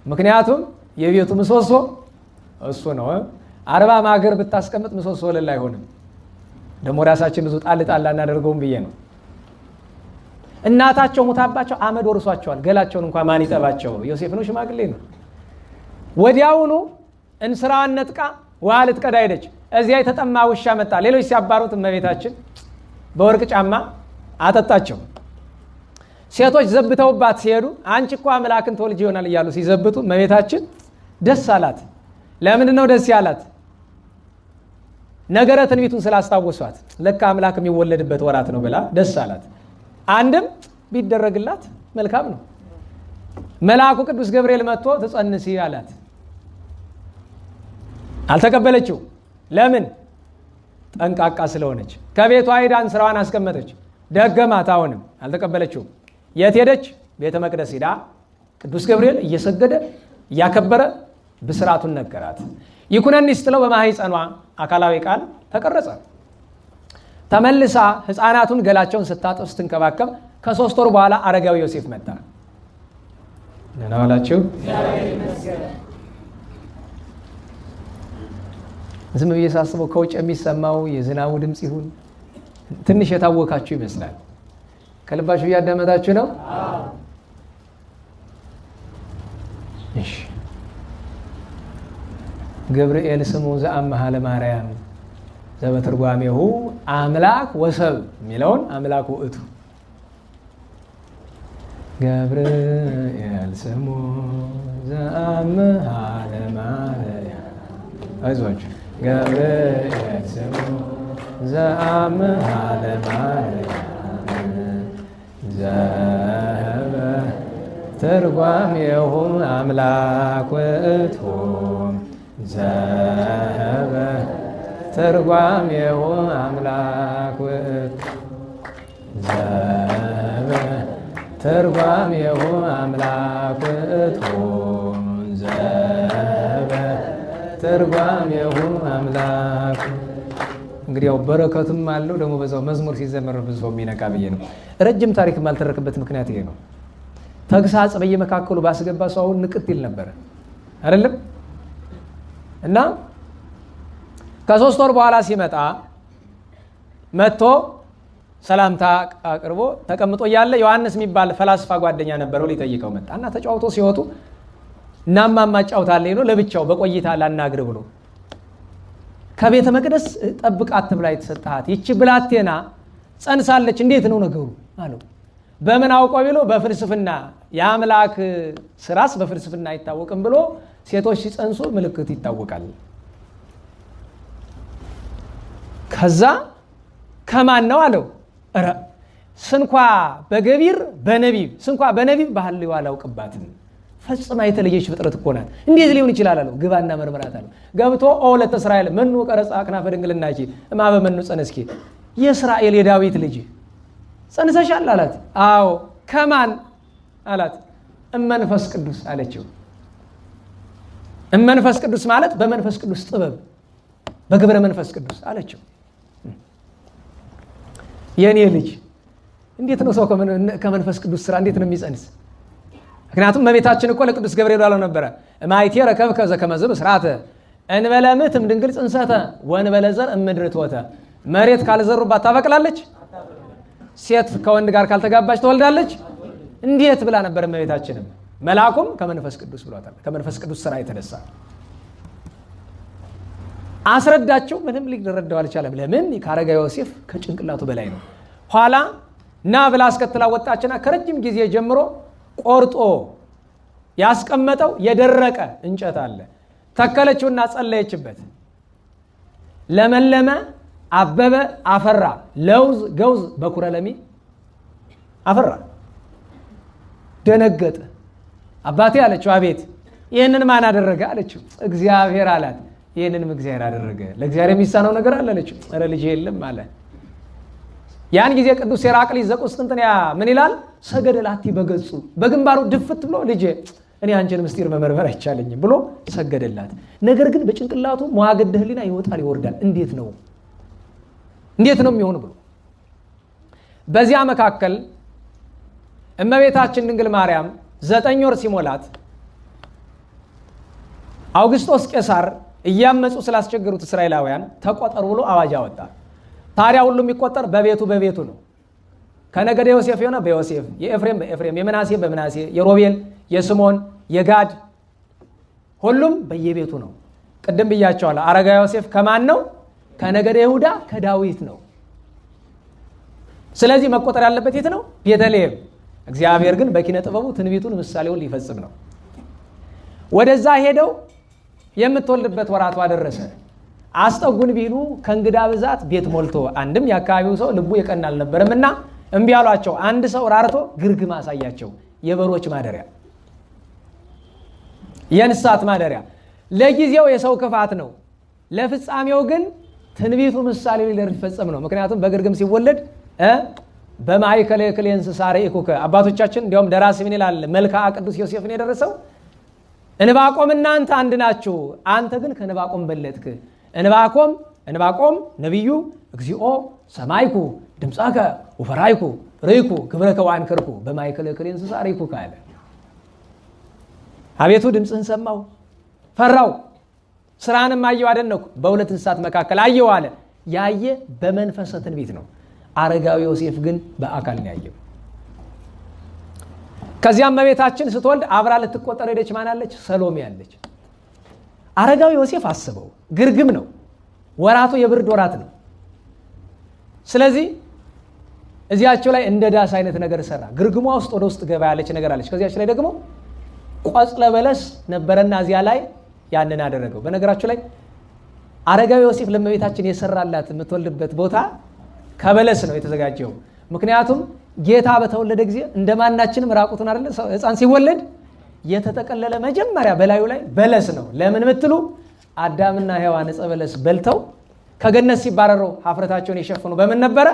ምክንያቱም የቤቱ ምሰሶ እሱ ነው። 40 ማገር ብታስቀምጥ ምሰሶ ወለል አይሆንም። ደግሞ ራሳችን ብዙ ጣል እናደርገውም ብዬ ነው። እናታቸው ሙታባቸው አመድ ወርሷቸዋል። ገላቸውን እንኳን ማን ይጠባቸው? ዮሴፍ ነው፣ ሽማግሌ ነው። ወዲያውኑ እንስራዋን ነጥቃ ውሃ ልትቀዳ ሄደች። እዚያ የተጠማ ውሻ መጣ። ሌሎች ሲያባሩት እመቤታችን በወርቅ ጫማ አጠጣቸው። ሴቶች ዘብተውባት ሲሄዱ አንቺ እኮ አምላክን ትወልጅ ይሆናል እያሉ ሲዘብቱ እመቤታችን ደስ አላት። ለምንድን ነው ደስ ያላት? ነገረ ትንቢቱን ስላስታወሷት፣ ለካ አምላክ የሚወለድበት ወራት ነው ብላ ደስ አላት። አንድም ቢደረግላት መልካም ነው። መልአኩ ቅዱስ ገብርኤል መጥቶ ትጸንሲ አላት። አልተቀበለችው። ለምን? ጠንቃቃ ስለሆነች። ከቤቷ ሄዳ እንስራዋን አስቀመጠች። ደገማት። አሁንም አልተቀበለችው። የት ሄደች? ቤተ መቅደስ ሄዳ ቅዱስ ገብርኤል እየሰገደ እያከበረ ብስራቱን ነገራት። ይኩነኒ ስትለው በማህፀኗ አካላዊ ቃል ተቀረጸ። ተመልሳ ሕፃናቱን ገላቸውን ስታጥብ ስትንከባከብ ከ3 ወር በኋላ አረጋዊ ዮሴፍ መጣ። ደህና ዋላችሁ። ዝም ብዬ ሳስበው ከውጭ የሚሰማው የዝናቡ ድምፅ ይሁን ትንሽ የታወካችሁ ይመስላል። ከልባችሁ እያዳመጣችሁ ነው? እሺ። ገብርኤል ስሙ ዘአምሃ ለማርያም ዘበትርጓሜሁ አምላክ ወሰብ የሚለውን አምላክ ውእቱ። ገብርኤል ስሙ ዘአምሃ ለማርያም አይዟችሁ። ገብርኤል ስሙ ዘአምሃ ለማርያም ዘበትርጓሜሁ አምላክ ውእቱ ዘበትርጓሜሁ አምላክ ውእቱ ዘበትርጓሜሁ አምላክ ውእቱ ዘበትርጓሜሁ አምላክ። እንግዲህ ያው በረከቱም አለው ደግሞ በዛው መዝሙር ሲዘመር ብዙ ሰው የሚነቃ ብዬ ነው። ረጅም ታሪክ የማልተረክበት ምክንያት ይሄ ነው። ተግሳጽ በየመካከሉ ባስገባ ሰው አሁን ንቅት ይል ነበር አይደለም? እና ከ3 ወር በኋላ ሲመጣ መጥቶ ሰላምታ አቅርቦ ተቀምጦ እያለ ዮሐንስ የሚባል ፈላስፋ ጓደኛ ነበረው ሊጠይቀው መጣ እና ተጫውቶ ሲወጡ እናማማ ጫውታለኝ ነው ለብቻው በቆይታ ላናግር ብሎ ከቤተ መቅደስ ጠብቃት ተብላ የተሰጣት ይቺ ብላቴና ጸንሳለች፣ እንዴት ነው ነገሩ አለው። በምን አውቀው ቢሎ በፍልስፍና የአምላክ ስራስ በፍልስፍና አይታወቅም ብሎ ሴቶች ሲጸንሱ ምልክት ይታወቃል። ከዛ ከማን ነው አለው። ኧረ ስንኳ በገቢር በነቢብ ስንኳ በነቢብ ባህልዋ አላውቅባትም፣ ፈጽማ የተለየች ፍጥረት እኮ ናት፣ እንዴት ሊሆን ይችላል አለው። ግባና መርምራት አለው። ገብቶ ኦለተ እስራኤል መኑ ቀረጻ አክናፈ ድንግልናኪ እማበ መኑ ጸነስኪ፣ የእስራኤል የዳዊት ልጅ ጸንሰሻል አላት። አዎ ከማን አላት። እመንፈስ ቅዱስ አለችው። እመንፈስ ቅዱስ ማለት በመንፈስ ቅዱስ ጥበብ በግብረ መንፈስ ቅዱስ አለችው። የኔ ልጅ እንዴት ነው ሰው ከመንፈስ ቅዱስ ስራ እንዴት ነው የሚጸንስ? ምክንያቱም እመቤታችን እኮ ለቅዱስ ገብርኤል ባለው ነበረ እማይቴ ረከብከ ዘከመ ዝብስራተ እንበለ ምትም ድንግል ጽንሰተ ወንበለ ዘር እምድር ትወተ። መሬት ካልዘሩባት ታበቅላለች፣ ሴት ከወንድ ጋር ካልተጋባች ትወልዳለች። እንዴት ብላ ነበር እመቤታችንም። መልአኩም ከመንፈስ ቅዱስ ብሏታል። ከመንፈስ ቅዱስ ስራ የተነሳ አስረዳቸው። ምንም ሊረዳው አልቻለም። ለምን? ከአረጋዊ ዮሴፍ ከጭንቅላቱ በላይ ነው። ኋላ ና ብላ አስከትላ ወጣችና ከረጅም ጊዜ ጀምሮ ቆርጦ ያስቀመጠው የደረቀ እንጨት አለ። ተከለችውና ጸለየችበት። ለመለመ፣ አበበ፣ አፈራ። ለውዝ ገውዝ በኩረ ለሚ አፈራ። ደነገጠ። አባቴ አለችው። አቤት። ይህንን ማን አደረገ አለችው። እግዚአብሔር አላት። ይህንንም እግዚአብሔር አደረገ። ለእግዚአብሔር የሚሳነው ነገር አለ አለችው። ኧረ ልጅ የለም አለ። ያን ጊዜ ቅዱስ ሄራቅሊስ ዘቁስጥንጥንያ ምን ይላል? ሰገደ ላቲ በገጹ፣ በግንባሩ ድፍት ብሎ ልጄ እኔ አንቺን ምስጢር መመርመር አይቻለኝም ብሎ ሰገደላት። ነገር ግን በጭንቅላቱ መዋግደ ሕሊና ይወጣል ይወርዳል። እንዴት ነው የሚሆን ብሎ በዚያ መካከል እመቤታችን ድንግል ማርያም 9 ወር ሲሞላት አውግስጦስ ቄሳር እያመፁ ስላስቸገሩት እስራኤላውያን ተቆጠሩ ብሎ አዋጅ አወጣ። ታዲያ ሁሉም የሚቆጠር በቤቱ ነው። ከነገደ ዮሴፍ የሆነ በዮሴፍ፣ የኤፍሬም በኤፍሬም፣ የምናሴ በምናሴ፣ የሮቤል፣ የስምዖን፣ የጋድ ሁሉም በየቤቱ ነው። ቅድም ብያቸዋለሁ። አረጋዊ ዮሴፍ ከማን ነው? ከነገደ ይሁዳ ከዳዊት ነው። ስለዚህ መቆጠር ያለበት የት ነው? ቤተልሔም። እግዚአብሔር ግን በኪነ ጥበቡ ትንቢቱን ምሳሌውን ሊፈጽም ነው። ወደዛ ሄደው የምትወልድበት ወራቷ ደረሰ። አስጠጉን ቢሉ ከእንግዳ ብዛት ቤት ሞልቶ አንድም የአካባቢው ሰው ልቡ የቀና አልነበረምና እምቢ አሏቸው። አንድ ሰው ራርቶ ግርግም አሳያቸው። የበሮች ማደሪያ፣ የእንስሳት ማደሪያ። ለጊዜው የሰው ክፋት ነው፣ ለፍጻሜው ግን ትንቢቱ ምሳሌ ሊፈጸም ነው። ምክንያቱም በግርግም ሲወለድ በማይከለ ክሌ እንስሳ ርኢኩከ። አባቶቻችን እንዲያውም ደራሲ ምን ይላል? መልክዓ ቅዱስ ዮሴፍን የደረሰው እንባቆም እናንተ አንድ ናችሁ፣ አንተ ግን ከእንባቆም በለጥክ። እንባቆም ነቢዩ እግዚኦ ሰማይኩ ድምፀከ ወፈራይኩ ርኢኩ ግብረከ ወአንከርኩ በማይከለ ክሌ እንስሳ ርኢኩከ አለ። አቤቱ ድምፅህን ሰማሁ ፈራው፣ ስራንም አየሁ አደነኩ፣ በሁለት እንስሳት መካከል አየሁ አለ። ያየ በመንፈሰ ትንቢት ነው። አረጋዊ ዮሴፍ ግን በአካል ነው ያየው። ከዚያም እመቤታችን ስትወልድ አብራ ልትቆጠር ሄደች። ማን አለች? ሰሎሜ አለች። አረጋዊ ዮሴፍ አስበው፣ ግርግም ነው ወራቱ፣ የብርድ ወራት ነው። ስለዚህ እዚያቸው ላይ እንደ ዳስ አይነት ነገር ሰራ። ግርግሟ ውስጥ ወደ ውስጥ ገባ ያለች ነገር አለች። ከዚያች ላይ ደግሞ ቆጽለ በለስ ነበረና እዚያ ላይ ያንን አደረገው። በነገራችሁ ላይ አረጋዊ ዮሴፍ ለእመቤታችን የሰራላት የምትወልድበት ቦታ ከበለስ ነው የተዘጋጀው። ምክንያቱም ጌታ በተወለደ ጊዜ እንደማናችንም ራቁቱን አይደለ ሕፃን ሲወለድ የተጠቀለለ መጀመሪያ በላዩ ላይ በለስ ነው። ለምን ምትሉ አዳምና ሔዋን ዕፀ በለስ በልተው ከገነት ሲባረሩ ሀፍረታቸውን የሸፈኑ በምን ነበረ?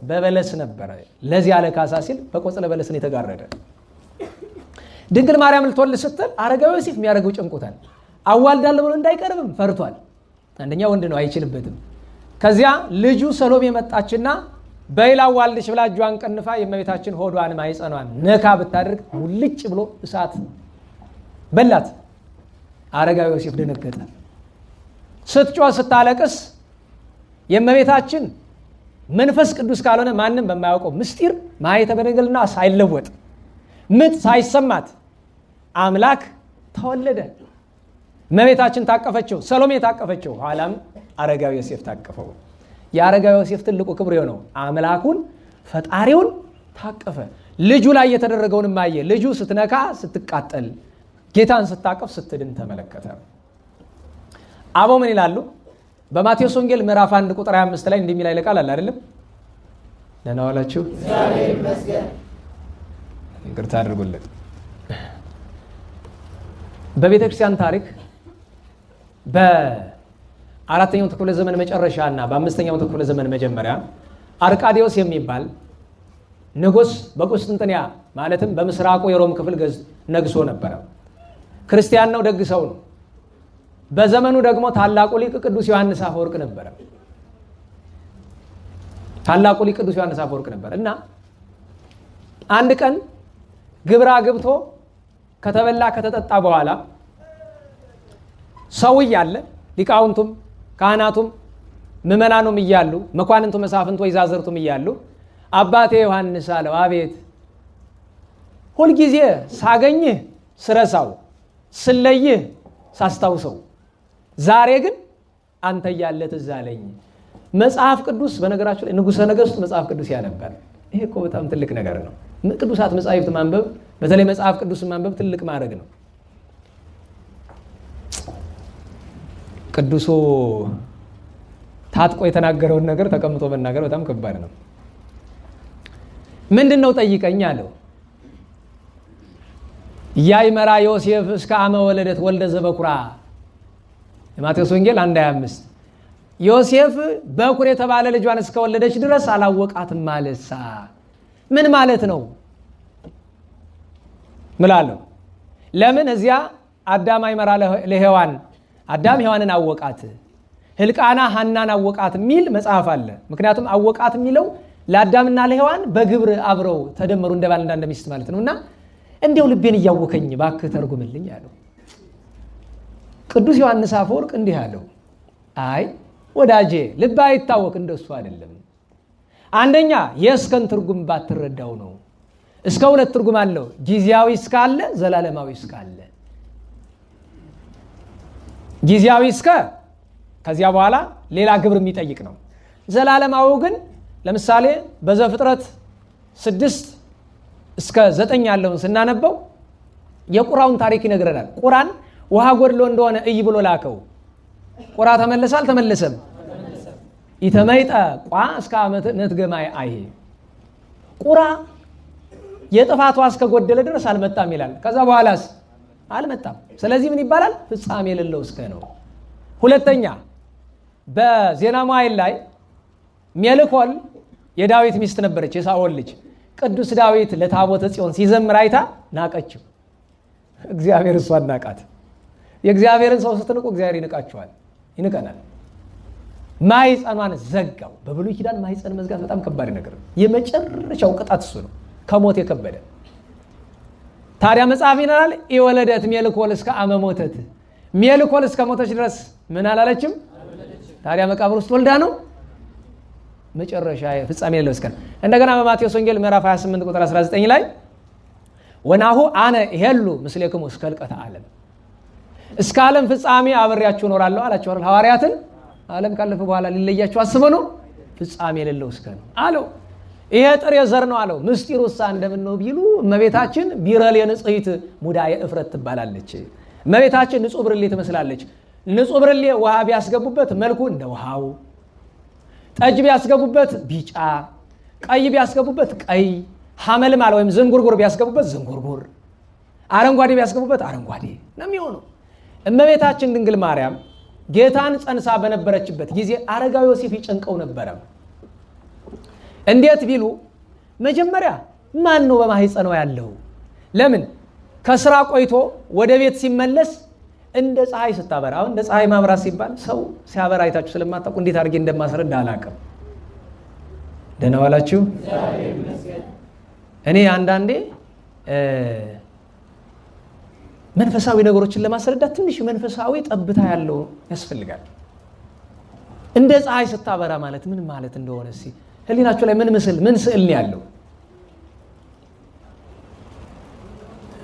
በበለስ ነበረ። ለዚህ ያለ ካሳ ሲል በቆጽለ በለስ ነው የተጋረደ። ድንግል ማርያም ልትወልድ ስትል አረጋዊ ዮሴፍ የሚያደርገው ጨንቆታል። አዋልዳለሁ ብሎ እንዳይቀርብም ፈርቷል። አንደኛ ወንድ ነው አይችልበትም። ከዚያ ልጁ ሰሎሜ መጣችና በይላ ዋልድሽ ብላ እጇን ቀንፋ የእመቤታችን ሆዷን ማይጸኗን ነካ ብታደርግ ሙልጭ ብሎ እሳት በላት። አረጋዊ ዮሴፍ ደነገጠ። ስትጮህ ስታለቅስ የእመቤታችን መንፈስ ቅዱስ ካልሆነ ማንም በማያውቀው ምስጢር ማኅተመ ድንግልና ሳይለወጥ ምጥ ሳይሰማት አምላክ ተወለደ። እመቤታችን ታቀፈችው፣ ሰሎሜ ታቀፈችው፣ ኋላም አረጋዊ ዮሴፍ ታቀፈው። የአረጋዊ ዮሴፍ ትልቁ ክብር የሆነው አምላኩን ፈጣሪውን ታቀፈ። ልጁ ላይ የተደረገውን ማየ። ልጁ ስትነካ ስትቃጠል፣ ጌታን ስታቀፍ ስትድን ተመለከተ። አበው ምን ይላሉ? በማቴዎስ ወንጌል ምዕራፍ 1 ቁጥር 25 ላይ እንደሚል ቃል አለ አይደለም? ደህና ዋላችሁ። ይቅርታ አድርጉልን። በቤተ ክርስቲያን ታሪክ በአራተኛው ክፍለ ዘመን መጨረሻ እና በአምስተኛው ክፍለ ዘመን መጀመሪያ አርቃዲዮስ የሚባል ንጉሥ በቁስጥንጥንያ ማለትም በምስራቁ የሮም ክፍል ነግሶ ነበረ። ክርስቲያን ነው፣ ደግ ሰው ነው። በዘመኑ ደግሞ ታላቁ ሊቅ ቅዱስ ዮሐንስ አፈወርቅ ነበረ። ታላቁ ሊቅ ቅዱስ ዮሐንስ አፈወርቅ ነበር እና አንድ ቀን ግብራ ግብቶ ከተበላ ከተጠጣ በኋላ ሰው እያለ ሊቃውንቱም ካህናቱም ምዕመናኑም እያሉ መኳንንቱ መሳፍንቱ ወይዛዝርቱም እያሉ አባቴ ዮሐንስ አለው፣ አቤት። ሁልጊዜ ሳገኝህ ስረሳው፣ ስለይህ ሳስታውሰው፣ ዛሬ ግን አንተ እያለ ትዝ አለኝ። መጽሐፍ ቅዱስ በነገራችሁ ላይ ንጉሠ ነገሥቱ መጽሐፍ ቅዱስ ያነባል። ይሄ እኮ በጣም ትልቅ ነገር ነው። ቅዱሳት መጻሕፍት ማንበብ፣ በተለይ መጽሐፍ ቅዱስ ማንበብ ትልቅ ማድረግ ነው። ቅዱሱ ታጥቆ የተናገረውን ነገር ተቀምጦ መናገር በጣም ከባድ ነው። ምንድን ነው ጠይቀኝ አለው። ያይመራ ዮሴፍ እስከ አመ ወለደት ወልደ ዘበኩራ የማቴዎስ ወንጌል 1:25 ዮሴፍ በኩር የተባለ ልጇን እስከወለደች ድረስ አላወቃትም ማለሳ ምን ማለት ነው? ምላለው ለምን እዚያ አዳም አይመራ ለሔዋን አዳም ሔዋንን አወቃት፣ ህልቃና ሐናን አወቃት የሚል መጽሐፍ አለ። ምክንያቱም አወቃት የሚለው ለአዳምና ለሔዋን በግብር አብረው ተደመሩ እንደ ባልና እንደ ሚስት ማለት ነውና እንዴው ልቤን እያወከኝ ባክህ ተርጉምልኝ አለው። ቅዱስ ዮሐንስ አፈወርቅ እንዲህ አለው፣ አይ ወዳጄ ልብ አይታወክ እንደሱ አይደለም። አንደኛ የእስከን ትርጉም ባትረዳው ነው። እስከ ሁለት ትርጉም አለው፣ ጊዜያዊ እስካለ ዘላለማዊ እስካለ። ጊዜያዊ እስከ ከዚያ በኋላ ሌላ ግብር የሚጠይቅ ነው። ዘላለማዊው ግን ለምሳሌ በዘፍጥረት 6 እስከ 9 ያለውን ስናነበው የቁራውን ታሪክ ይነግረናል። ቁራን ውሃ ጎድሎ እንደሆነ እይ ብሎ ላከው። ቁራ ተመለሰ አልተመለሰም? ይተመይጠ ቋ እስከ ዓመት ነትገማይ አይሄ ቁራ የጥፋቷ እስከ ጎደለ ድረስ አልመጣም ይላል። ከዛ በኋላስ አልመጣም። ስለዚህ ምን ይባላል? ፍጻሜ የሌለው እስከ ነው። ሁለተኛ በዜና መዋዕል ላይ ሜልኮል የዳዊት ሚስት ነበረች፣ የሳኦል ልጅ። ቅዱስ ዳዊት ለታቦተ ጽዮን ሲዘምር አይታ ናቀችው። እግዚአብሔር እሷን ናቃት። የእግዚአብሔርን ሰው ስትንቁ እግዚአብሔር ይንቃችኋል፣ ይንቀናል። ማኅፀኗን ዘጋው። በብሉይ ኪዳን ማኅፀን መዝጋት በጣም ከባድ ነገር ነው። የመጨረሻው ቅጣት እሱ ነው፣ ከሞት የከበደ። ታዲያ መጽሐፍ ይላል ኢወለደት ሜልኮል እስከ አመ ሞተት። ሜልኮል እስከ ሞተች ድረስ ምን አላለችም? ታዲያ መቃብር ውስጥ ወልዳ ነው መጨረሻ ፍጻሜ የሌለው እስከ ነው። እንደገና በማቴዎስ ወንጌል ምዕራፍ 28 ቁጥር 19 ላይ ወናሁ አነ ይሄሉ ምስሌክሙ እስከ ልቀተ ዓለም፣ እስከ ዓለም ፍጻሜ አብሬያችሁ እኖራለሁ አላቸው አይደል? ሐዋርያትን ዓለም ካለፈ በኋላ ሊለያችሁ አስቦ ነው ፍጻሜ የሌለው እስከ ነው አለው። ይሄ ጥሬ ዘር ነው አለው። ምስጢሩሳ እንደምን ነው ቢሉ እመቤታችን ቢረሌ ንጽሕት ሙዳየ እፍረት ትባላለች። እመቤታችን ንጹህ ብርሌ ትመስላለች። ንጹህ ብርሌ ውሃ ቢያስገቡበት መልኩ እንደ ውሃው፣ ጠጅ ቢያስገቡበት ቢጫ፣ ቀይ ቢያስገቡበት ቀይ፣ ሐመልማል ወይም ዝንጉርጉር ቢያስገቡበት ዝንጉርጉር፣ አረንጓዴ ቢያስገቡበት አረንጓዴ ነው የሚሆነው። እመቤታችን ድንግል ማርያም ጌታን ጸንሳ በነበረችበት ጊዜ አረጋዊ ዮሴፍ ይጨንቀው ነበረ። እንዴት ቢሉ መጀመሪያ ማን ነው በማኅፀኗ ያለው? ለምን ከስራ ቆይቶ ወደ ቤት ሲመለስ እንደ ፀሐይ ስታበራ፣ አሁን እንደ ፀሐይ ማብራት ሲባል ሰው ሲያበራ አይታችሁ ስለማታውቁ እንዴት አድርጌ እንደማስረዳ አላውቅም። ደህና ዋላችሁ? እኔ አንዳንዴ መንፈሳዊ ነገሮችን ለማስረዳት ትንሽ መንፈሳዊ ጠብታ ያለው ያስፈልጋል። እንደ ፀሐይ ስታበራ ማለት ምን ማለት እንደሆነ እስኪ ህሊናችሁ ላይ ምን ስዕል ነው ያለው?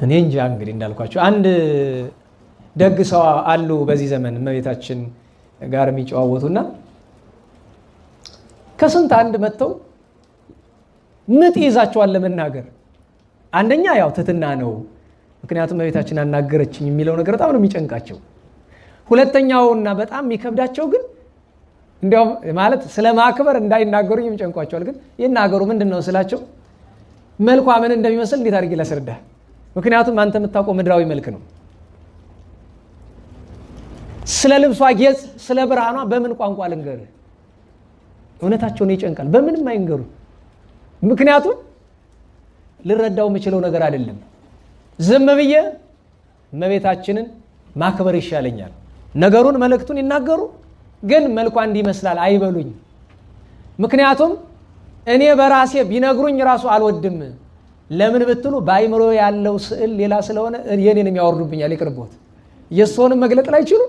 እኔ እንጃ። እንግዲህ እንዳልኳቸው አንድ ደግ ሰው አሉ በዚህ ዘመን እመቤታችን ጋር የሚጨዋወቱና ከስንት አንድ መጥተው ምጥ ይዛቸዋል ለመናገር። አንደኛ ያው ትትና ነው፣ ምክንያቱም እመቤታችን አናገረችኝ የሚለው ነገር በጣም ነው የሚጨንቃቸው። ሁለተኛውና በጣም የሚከብዳቸው ግን እንዲያውም ማለት ስለ ማክበር እንዳይናገሩኝ የሚጨንቋቸዋል። ግን ይናገሩ ምንድን ነው ስላቸው መልኳ ምን እንደሚመስል እንዴት አድርጌ ላስረዳ? ምክንያቱም አንተ የምታውቀው ምድራዊ መልክ ነው። ስለ ልብሷ ጌጥ፣ ስለ ብርሃኗ በምን ቋንቋ ልንገርህ? እውነታቸውን ይጨንቃል። በምንም አይንገሩ። ምክንያቱም ልረዳው የምችለው ነገር አይደለም። ዝም ብዬ እመቤታችንን ማክበር ይሻለኛል። ነገሩን መልእክቱን ይናገሩ፣ ግን መልኳ እንዲመስላል አይበሉኝ። ምክንያቱም እኔ በራሴ ቢነግሩኝ ራሱ አልወድም። ለምን ብትሉ በአይምሮ ያለው ስዕል ሌላ ስለሆነ የኔንም ያወርዱብኛል። ይቅርቦት የእሱንም መግለጥ ላይ ይችሉ።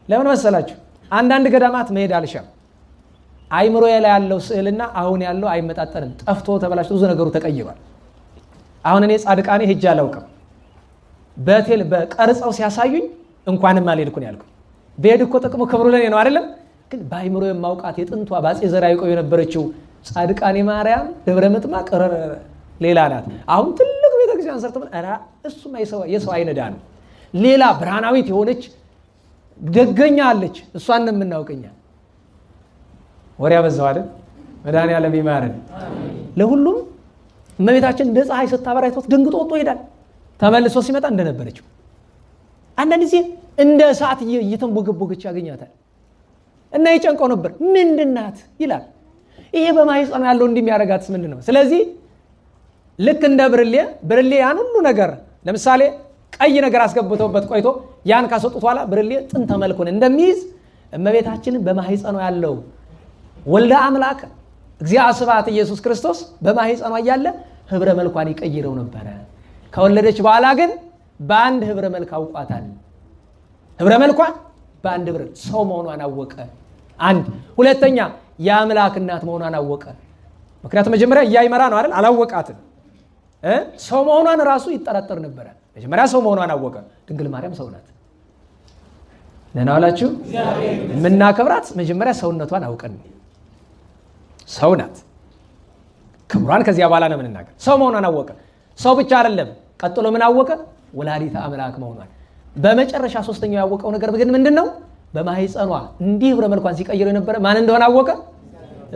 ለምን መሰላችሁ? አንዳንድ ገዳማት መሄድ አልሻም። አይምሮ ላይ ያለው ስዕልና አሁን ያለው አይመጣጠንም። ጠፍቶ ተበላሽቶ ብዙ ነገሩ ተቀይሯል። አሁን እኔ ጻድቃኔ ሄጄ አላውቅም። በቀርጸው ሲያሳዩኝ እንኳንም አልሄድኩኝ ያልኩኝ። በሄድ እኮ ጥቅሙ ክብሩ ለኔ ነው አይደለም? ግን በአይምሮ የማውቃት የጥንቷ በአፄ ዘርዓ ያዕቆብ የነበረችው ጻድቃኔ ማርያም ደብረ ምጥማቅ ሌላ ናት። አሁን ትልቅ ቤተክርስቲያን ሰርተው እሱማ የሰው አይነዳ ነው። ሌላ ብርሃናዊት የሆነች ደገኛ አለች። እሷን ነው የምናውቀኛ። ወሬ አበዛው አይደል? መድኃኒዓለም ይማረን። ለሁሉም እመቤታችን እንደ ፀሐይ ስታበራ አይቶት ደንግጦ ወጥቶ ይሄዳል። ተመልሶ ሲመጣ እንደነበረችው አንዳንድ ጊዜ እንደ እሳት እየተንቦገቦገች ያገኛታል እና ይጨንቀው ነበር። ምንድናት ይላል። ይሄ በማኅፀኗ ያለው እንደሚያረጋትስ ምንድነው? ስለዚህ ልክ እንደ ብርሌ ያን ሁሉ ነገር ለምሳሌ ቀይ ነገር አስገብተውበት ቆይቶ ያን ካስወጡት በኋላ ብርሌ ጥንተ መልኩን እንደሚይዝ እመቤታችንን በማኅፀኗ ያለው ወልደ አምላክ እግዚአብሔር ስብሐት ኢየሱስ ክርስቶስ በማኅፀኗ እያለ ህብረ መልኳን ይቀይረው ነበረ። ከወለደች በኋላ ግን በአንድ ህብረ መልክ አውቋታል። ህብረ መልኳን በአንድ ህብረ ሰው መሆኗን አወቀ። አንድ ሁለተኛ የአምላክ እናት መሆኗን አወቀ። ምክንያቱም መጀመሪያ እያይመራ ነው አይደል? አላወቃትም። ሰው መሆኗን ራሱ ይጠራጠር ነበረ። መጀመሪያ ሰው መሆኗን አወቀ። ድንግል ማርያም ሰው ናት። ደህና ዋላችሁ? የምናከብራት መጀመሪያ ሰውነቷን አውቀን ሰው ናት። ክብሯን ከዚያ በኋላ ነው የምንናገር። ሰው መሆኗን አወቀ። ሰው ብቻ አይደለም፣ ቀጥሎ ምን አወቀ? ወላዲተ አምላክ መሆኗን። በመጨረሻ ሶስተኛው ያወቀው ነገር ግን ምንድን ነው? በማኅፀኗ እንዲህ ህብረ መልኳን ሲቀይረው የነበረ ማን እንደሆነ አወቀ?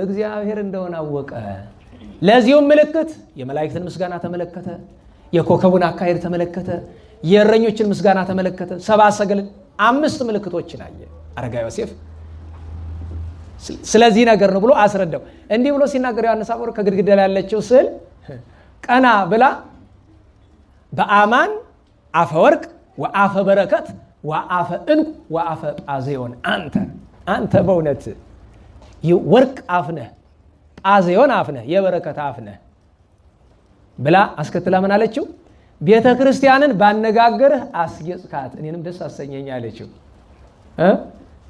እግዚአብሔር እንደሆነ አወቀ። ለዚሁም ምልክት የመላእክትን ምስጋና ተመለከተ፣ የኮከቡን አካሄድ ተመለከተ፣ የእረኞችን ምስጋና ተመለከተ፣ ሰብአ ሰገልን 5 ምልክቶችን አየ አረጋዊ ዮሴፍ። ስለዚህ ነገር ነው ብሎ አስረዳው። እንዲህ ብሎ ሲናገር ዮሐንስ አፈወርቅ ከግድግዳ ላይ ያለችው ስዕል ቀና ብላ በአማን አፈወርቅ ወአፈ በረከት ወአፈ እንቁ ወአፈ ጳዜዮን አንተ በእውነት ወርቅ አፍነህ ጳዜዮን አፍነህ የበረከት አፍነህ ብላ አስከትላ ምን አለችው? ቤተ ክርስቲያንን ባነጋገርህ አስጌጥካት እኔንም ደስ አሰኘኝ አለችው።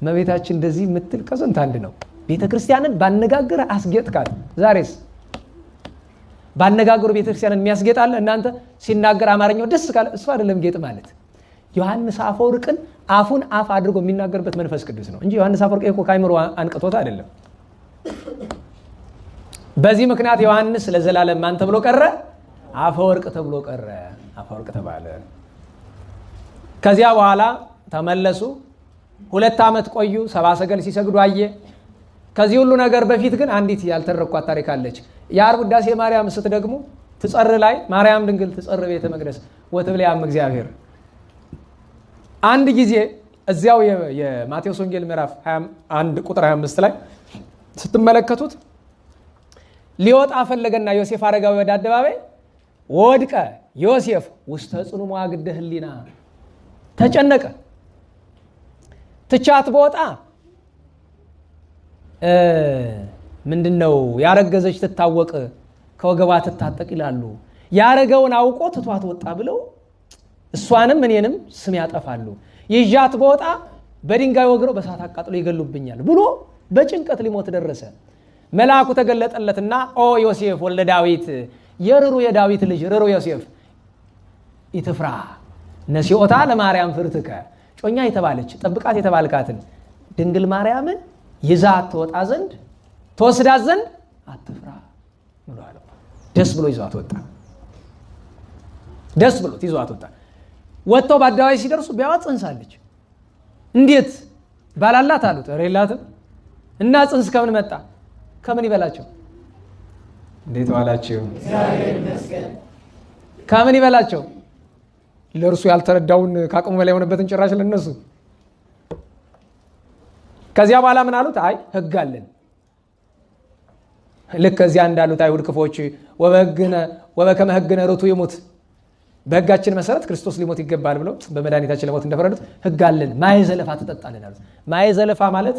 እመቤታችን እንደዚህ የምትል ከስንት አንድ ነው። ቤተ ክርስቲያንን ባነጋገርህ አስጌጥካት። ዛሬስ ባነጋገሩ ቤተ ክርስቲያንን የሚያስጌጣለ? እናንተ ሲናገር አማርኛው ደስ ካለ እሱ አይደለም ጌጥ ማለት። ዮሐንስ አፈወርቅን አፉን አፍ አድርጎ የሚናገርበት መንፈስ ቅዱስ ነው እንጂ ዮሐንስ አፈወርቅ እኮ ካይምሮ አንቅቶት አይደለም። በዚህ ምክንያት ዮሐንስ ለዘላለም ማን ተብሎ ቀረ? አፈወርቅ ተብሎ ቀረ። አፈወርቅ ተባለ። ከዚያ በኋላ ተመለሱ። 2 ዓመት ቆዩ። ሰብአ ሰገል ሲሰግዱ አየ። ከዚህ ሁሉ ነገር በፊት ግን አንዲት ያልተረኳት ታሪክ አለች። የዓርብ ውዳሴ ማርያም ስትደግሙ ትጸር ላይ ማርያም ድንግል ትጸር ቤተ መቅደስ ወትብለያም እግዚአብሔር። አንድ ጊዜ እዚያው የማቴዎስ ወንጌል ምዕራፍ 21 ቁጥር 25 ላይ ስትመለከቱት ሊወጣ ፈለገና ዮሴፍ አረጋዊ ወደ አደባባይ ወድቀ ዮሴፍ ውስተ ጽኑ መዋግደ ህሊና ተጨነቀ። ትቻት በወጣ ምንድነው ያረገዘች ትታወቅ ከወገባ ትታጠቅ ይላሉ። ያረገውን አውቆ ትቷት ወጣ ብለው እሷንም እኔንም ስም ያጠፋሉ። ይዣት በወጣ በድንጋይ ወግረው በሳት አቃጥሎ ይገሉብኛል ብሎ በጭንቀት ሊሞት ደረሰ። መልአኩ ተገለጠለትና ኦ ዮሴፍ ወልደ ዳዊት የርሩ የዳዊት ልጅ ርሩ ዮሴፍ ኢትፍራ ነሲኦታ ለማርያም ፍርትከ ጮኛ የተባለች ጠብቃት የተባልካትን ድንግል ማርያምን ይዛት ትወጣ ዘንድ ተወስዳት ዘንድ አትፍራ ብሏል። ደስ ብሎ ይዟት ወጣ። ደስ ብሎት ይዟት ወጣ። ወጥተው በአደባባይ ሲደርሱ ቢያዋት ጽንሳለች። እንዴት ባላላት አሉት። ኧረ የላትም። እና ጽንስ ከምን መጣ? ከምን ይበላቸው? እንዴት ዋላችሁ? እግዚአብሔር ይመስገን። ከምን ይበላቸው? ለእርሱ ያልተረዳውን ከአቅሙ በላይ የሆነበትን ጭራሽ ለነሱ። ከዚያ በኋላ ምን አሉት? አይ ሕግ አለን። ልክ ከዚያ እንዳሉት አይሁድ ክፎች ወበከመ ሕግነ ርቱ ይሙት፣ በሕጋችን መሰረት ክርስቶስ ሊሞት ይገባል ብለው በመድኃኒታችን ለሞት እንደፈረዱት ሕግ አለን። ማየ ዘለፋ ትጠጣለን አሉት። ማየ ዘለፋ ማለት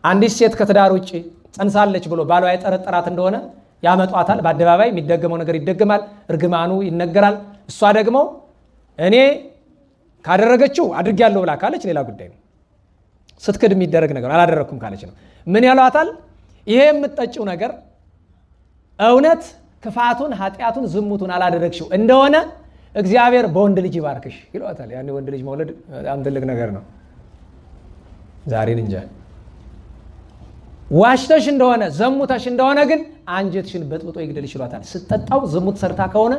አንዲት ሴት ከትዳር ውጭ ጸንሳለች ብሎ ባሏ የጠረጠራት እንደሆነ ያመጧታል። በአደባባይ የሚደገመው ነገር ይደገማል፣ እርግማኑ ይነገራል። እሷ ደግሞ እኔ ካደረገችው አድርጌያለሁ ብላ ካለች ሌላ ጉዳይ ነው። ስትክድ የሚደረግ ነገር አላደረኩም ካለች ነው። ምን ያሏታል? ይሄ የምትጠጪው ነገር እውነት ክፋቱን፣ ኃጢአቱን፣ ዝሙቱን አላደረግሽው እንደሆነ እግዚአብሔር በወንድ ልጅ ይባርክሽ ይሏታል። ያኔ ወንድ ልጅ መውለድ በጣም ትልቅ ነገር ነው። ዛሬን እንጃ። ዋሽተሽ እንደሆነ ዘሙተሽ እንደሆነ ግን አንጀትሽን በጥብጦ ይግደልሽ ይሏታል። ስትጠጣው ዝሙት ሰርታ ከሆነ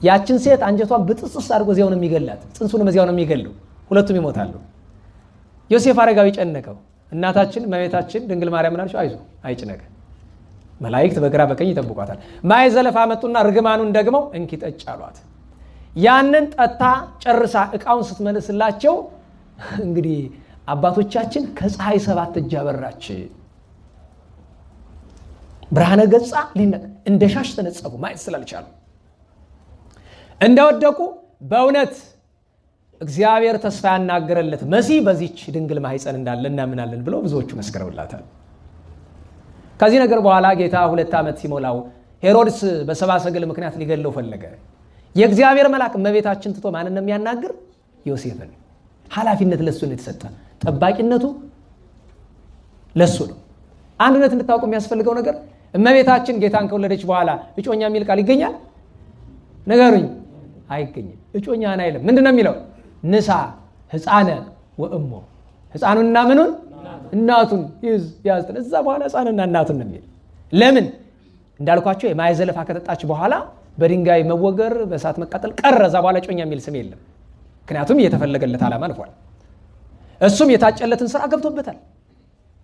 ያችን ሴት አንጀቷን ብጥስስ አድርጎ እዚያው ነው የሚገላት፣ ጽንሱንም እዚያው ነው የሚገለው። ሁለቱም ይሞታሉ። ዮሴፍ አረጋዊ ጨነቀው። እናታችን እመቤታችን ድንግል ማርያም ናቸው። አይዞ አይጭነቅ፣ መላእክት በግራ በቀኝ ይጠብቋታል። ማየ ዘለፋ መጡና ርግማኑን ደግመው እንኪ ጠጭ አሏት። ያንን ጠጣ ጨርሳ እቃውን ስትመልስላቸው እንግዲህ አባቶቻችን ከፀሐይ 7 እጅ አበራች፣ ብርሃነ ገጻ እንደ ሻሽ ተነጸፉ፣ ማየት ስላልቻሉ እንደወደቁ በእውነት እግዚአብሔር ተስፋ ያናገረለት መሲህ በዚች ድንግል ማህፀን እንዳለ እናምናለን ብለው ብዙዎቹ መስክረውላታል። ከዚህ ነገር በኋላ ጌታ 2 ዓመት ሲሞላው ሄሮድስ በሰብአ ሰገል ምክንያት ሊገለው ፈለገ። የእግዚአብሔር መልአክ እመቤታችን ትቶ ማንን ነው የሚያናግር? ዮሴፍን። ኃላፊነት ለሱ ነው የተሰጠ፣ ጠባቂነቱ ለሱ ነው። አንድነት እንድታውቁ የሚያስፈልገው ነገር እመቤታችን ጌታን ከወለደች በኋላ እጮኛ የሚል ቃል ይገኛል? ነገሩኝ። አይገኝም። እጮኛን አይልም። ምንድነው የሚለው? ንሳ ሕፃነ ወእሞ፣ ሕፃኑንና ምኑን እናቱን ያዝተን። እዛ በኋላ ሕፃንና እናቱን ነው የሚል። ለምን እንዳልኳቸው የማየ ዘለፋ ከጠጣች በኋላ በድንጋይ መወገር፣ በእሳት መቃጠል ቀረ። እዛ በኋላ እጮኛ የሚል ስም የለም። ምክንያቱም የተፈለገለት ዓላማ አልፏል። እሱም የታጨለትን ስራ ገብቶበታል።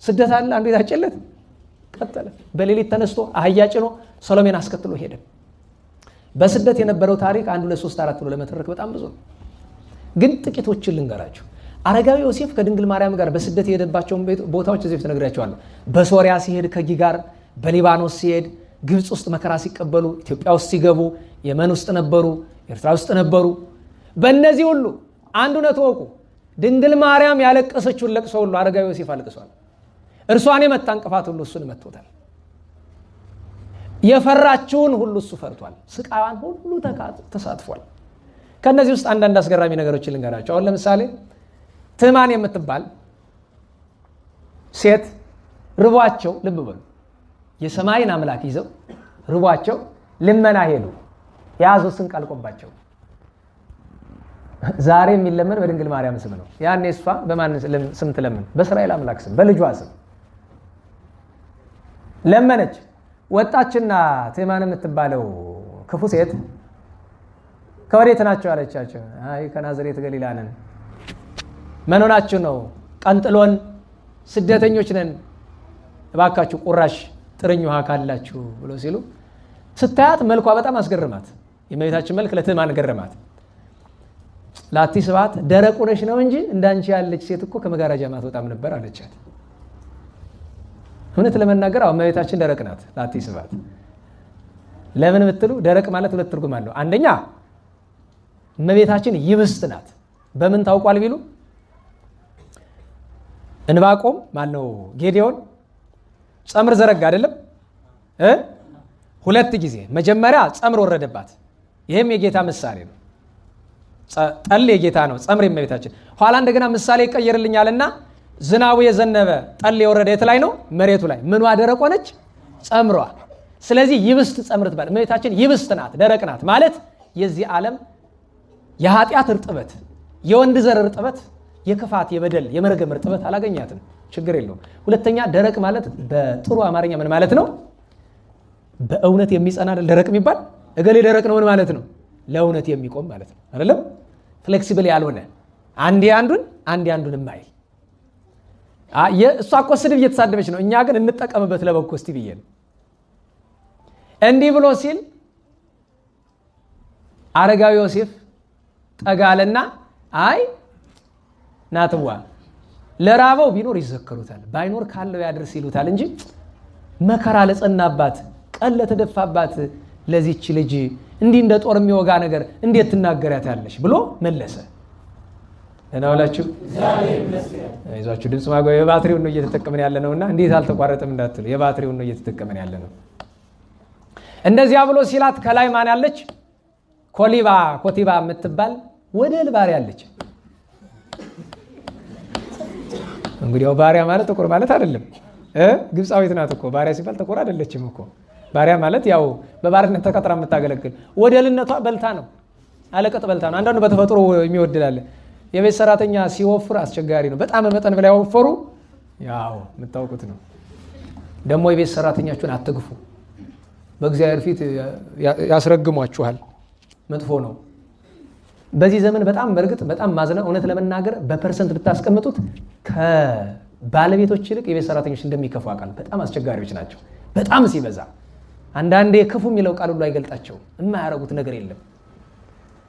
ስደት አለ፣ አንዱ የታጨለት ቀጠለ። በሌሊት ተነስቶ አህያ ጭኖ ሰሎሜን አስከትሎ ሄደ። በስደት የነበረው ታሪክ 1 2 3 4 ብሎ ለመተረክ በጣም ብዙ ነው። ግን ጥቂቶችን ልንገራችሁ። አረጋዊ ዮሴፍ ከድንግል ማርያም ጋር በስደት የሄደባቸውን ቦታዎች እዚህ ተነግሬያቸዋለሁ። በሶሪያ ሲሄድ ከጊ ጋር፣ በሊባኖስ ሲሄድ፣ ግብፅ ውስጥ መከራ ሲቀበሉ፣ ኢትዮጵያ ውስጥ ሲገቡ፣ የመን ውስጥ ነበሩ፣ ኤርትራ ውስጥ ነበሩ። በእነዚህ ሁሉ አንድ እውነት ወቁ፣ ድንግል ማርያም ያለቀሰችውን ለቅሶ ሁሉ አረጋዊ ዮሴፍ አልቅሷል። እርሷን የመታ እንቅፋት ሁሉ እሱን መጥቶታል። የፈራችውን ሁሉ እሱ ፈርቷል። ስቃዋን ሁሉ ተሳትፏል። ከነዚህ ውስጥ አንዳንድ አስገራሚ ነገሮችን ልንገራቸው። አሁን ለምሳሌ ትዕማን የምትባል ሴት ርቧቸው፣ ልብ በሉ፣ የሰማይን አምላክ ይዘው ርቧቸው ልመና ሄዱ። የያዙት ስንቅ አልቆባቸው። ዛሬ የሚለመን በድንግል ማርያም ስም ነው። ያኔ እሷ በማን ስም ትለምን? በእስራኤል አምላክ ስም፣ በልጇ ስም ለመነች። ወጣችና ትዕማን የምትባለው ክፉ ሴት ከወዴት ናቸው አለቻቸው። አይ ከናዝሬት ገሊላ ነን። ምን ሆናችሁ ነው? ቀንጥሎን ስደተኞች ነን፣ እባካችሁ ቁራሽ ጥርኝ ውሃ ካላችሁ ብሎ ሲሉ ስታያት መልኳ በጣም አስገርማት። የእመቤታችን መልክ ለትዕማን ገረማት። ላቲ ስብሐት ደረቅ ሆነሽ ነው እንጂ እንዳንቺ ያለች ሴት እኮ ከመጋረጃ ማትወጣም ነበር አለቻት። እውነት ለመናገር አሁን እመቤታችን ደረቅ ናት። ላቲ ስብሐት ለምን ብትሉ ደረቅ ማለት ሁለት ትርጉም አለው። አንደኛ እመቤታችን ይብስት ናት። በምን ታውቋል ቢሉ እንባቆም ማነው ጌዴዎን ጸምር ዘረጋ አይደለም? ሁለት ጊዜ መጀመሪያ ጸምር ወረደባት። ይሄም የጌታ ምሳሌ ነው። ጠል የጌታ ነው፣ ጸምር የእመቤታችን። ኋላ እንደገና ምሳሌ ይቀየርልኛልና ዝናቡ የዘነበ ጠል የወረደ የት ላይ ነው? መሬቱ ላይ። ምኗ ደረቅ ሆነች? ጸምሯ። ስለዚህ ይብስት ጸምር ትባል። እመቤታችን ይብስት ናት፣ ደረቅ ናት ማለት የዚህ ዓለም የኃጢአት እርጥበት፣ የወንድ ዘር እርጥበት፣ የክፋት የበደል የመርገም እርጥበት አላገኛትም። ችግር የለውም። ሁለተኛ ደረቅ ማለት በጥሩ አማርኛ ምን ማለት ነው? በእውነት የሚጸና ደረቅ የሚባል እገሌ ደረቅ ነው ምን ማለት ነው? ለእውነት የሚቆም ማለት ነው አይደለም? ፍሌክሲብል ያልሆነ አንዴ አንዱን የማይል እሷ እኮ ስድብ እየተሳደበች ነው። እኛ ግን እንጠቀምበት ለበጎ እስቲ ብዬ ነው። እንዲህ ብሎ ሲል አረጋዊ ዮሴፍ ጠጋለና አይ ናትዋ ለራበው ቢኖር ይዘከሩታል፣ ባይኖር ካለው ያድርስ ይሉታል እንጂ መከራ ለጸናባት ቀን ለተደፋባት ለዚች ልጅ እንዲህ እንደ ጦር የሚወጋ ነገር እንዴት ትናገሪያታለሽ ብሎ መለሰ። እናውላችሁ ይዟችሁ ድምጽ ማጓ የባትሪውን ነው እየተጠቀመን ያለ ነውና እንዴት አልተቋረጠም እንዳትሉ የባትሪውን ነው እየተጠቀመን ያለ ነው። እንደዚያ ብሎ ሲላት ከላይ ማን ያለች? ኮቲባ የምትባል ወደ ባሪያ ያለች። እንግዲህ ባሪያ ማለት ጥቁር ማለት አይደለም። ግብፃዊት ናት እኮ ባሪያ ሲባል ጥቁር አይደለችም እኮ። ባሪያ ማለት ያው በባርነት ተቀጥራ የምታገለግል ወደልነቷ በልታ ነው፣ አለቀጥ በልታ ነው። አንዳንዱ በተፈጥሮ የሚወድላል። የቤት ሰራተኛ ሲወፍር አስቸጋሪ ነው። በጣም መጠን በላይ ወፈሩ ያው የምታውቁት ነው። ደግሞ የቤት ሰራተኛችሁን አትግፉ፣ በእግዚአብሔር ፊት ያስረግሟችኋል። መጥፎ ነው። በዚህ ዘመን በጣም በእርግጥ በጣም ማዝነው እውነት ለመናገር በፐርሰንት ብታስቀምጡት ከባለቤቶች ይልቅ የቤት ሰራተኞች እንደሚከፉ አውቃለሁ። በጣም አስቸጋሪዎች ናቸው። በጣም ሲበዛ አንዳንዴ ክፉ የሚለው ቃል ሁሉ አይገልጣቸውም። የማያረጉት ነገር የለም።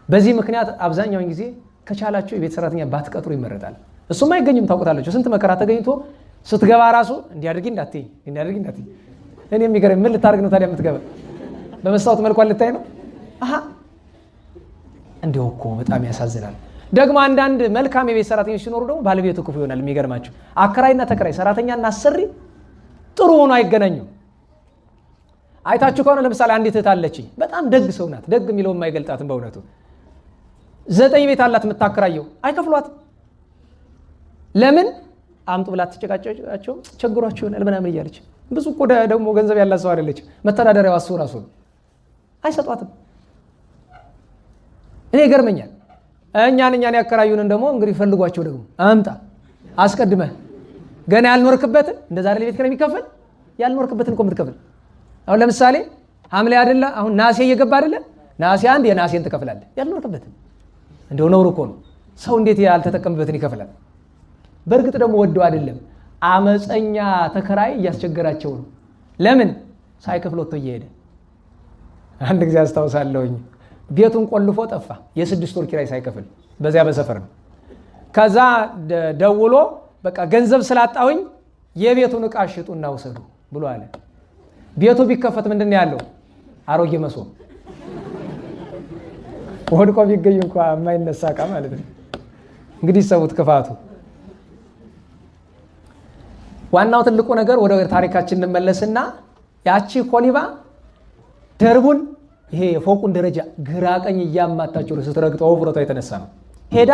በዚህ ምክንያት አብዛኛውን ጊዜ ከቻላችሁ የቤት ሰራተኛ ባትቀጥሩ ይመረጣል። እሱም አይገኝም። ታውቁታላችሁ። ስንት መከራ ተገኝቶ ስትገባ ራሱ እንዲያደርጊ እንዳትይ እኔ የሚገርም ምን ልታደርግ ነው ታዲያ የምትገባ? በመስታወት መልኳን ልታይ ነው? እንዲሁ እኮ በጣም ያሳዝናል። ደግሞ አንዳንድ መልካም የቤት ሰራተኞች ሲኖሩ ደግሞ ባለቤቱ ክፉ ይሆናል። የሚገርማችሁ አከራይና ተከራይ፣ ሰራተኛና አሰሪ ጥሩ ሆኖ አይገናኙም። አይታችሁ ከሆነ ለምሳሌ አንዲት እህት አለችኝ፣ በጣም ደግ ሰው ናት። ደግ የሚለው የማይገልጣትም በእውነቱ 9 ቤት አላት የምታከራየው፣ አይከፍሏት። ለምን አምጡ ብላ ትጨቃጨቃቸው፣ ቸግሯቸው ይሆናል ምናምን እያለች ብዙ እኮ ደግሞ ገንዘብ ያላት ሰው አይደለች። መተዳደሪያው እሱ ራሱ ነው። አይሰጧትም። እኔ ይገርመኛል። እኛን ያከራዩንን ደግሞ እንግዲህ ፈልጓቸው ደግሞ አምጣ አስቀድመህ ገና ያልኖርክበትን እንደዛ አይደል ቤት ኪራይ የሚከፈል ያልኖርክበትን እኮ የምትከፍል። አሁን ለምሳሌ ሐምሌ አይደለ አሁን ናሴ እየገባ አይደለ? ናሴ አንድ የናሴን ትከፍላለህ ያልኖርክበትን። እንደው ነውር እኮ ነው። ሰው እንዴት ያልተጠቀምበትን ይከፍላል? በእርግጥ ደግሞ ወደው አይደለም፣ አመፀኛ ተከራይ እያስቸገራቸው ነው። ለምን ሳይከፍል ወጥቶ እየሄደ አንድ ጊዜ አስታውሳለሁኝ። ቤቱን ቆልፎ ጠፋ። የ6 ወር ኪራይ ሳይከፍል በዚያ በሰፈር ነው። ከዛ ደውሎ በቃ ገንዘብ ስላጣሁኝ የቤቱን ዕቃ ሽጡና ውሰዱ ብሎ አለ። ቤቱ ቢከፈት ምንድነው ያለው? አሮጌ መሶብ ወድቆ ቢገኝ እንኳን የማይነሳ ዕቃ ማለት ነው። እንግዲህ ሰውት ክፋቱ። ዋናው ትልቁ ነገር ወደ ታሪካችን እንመለስና ያቺ ኮሊባ ደርቡን ይሄ የፎቁን ደረጃ ግራ ቀኝ እያማታቸው ስትረግጠው ውፍረቷ የተነሳ ነው። ሄዳ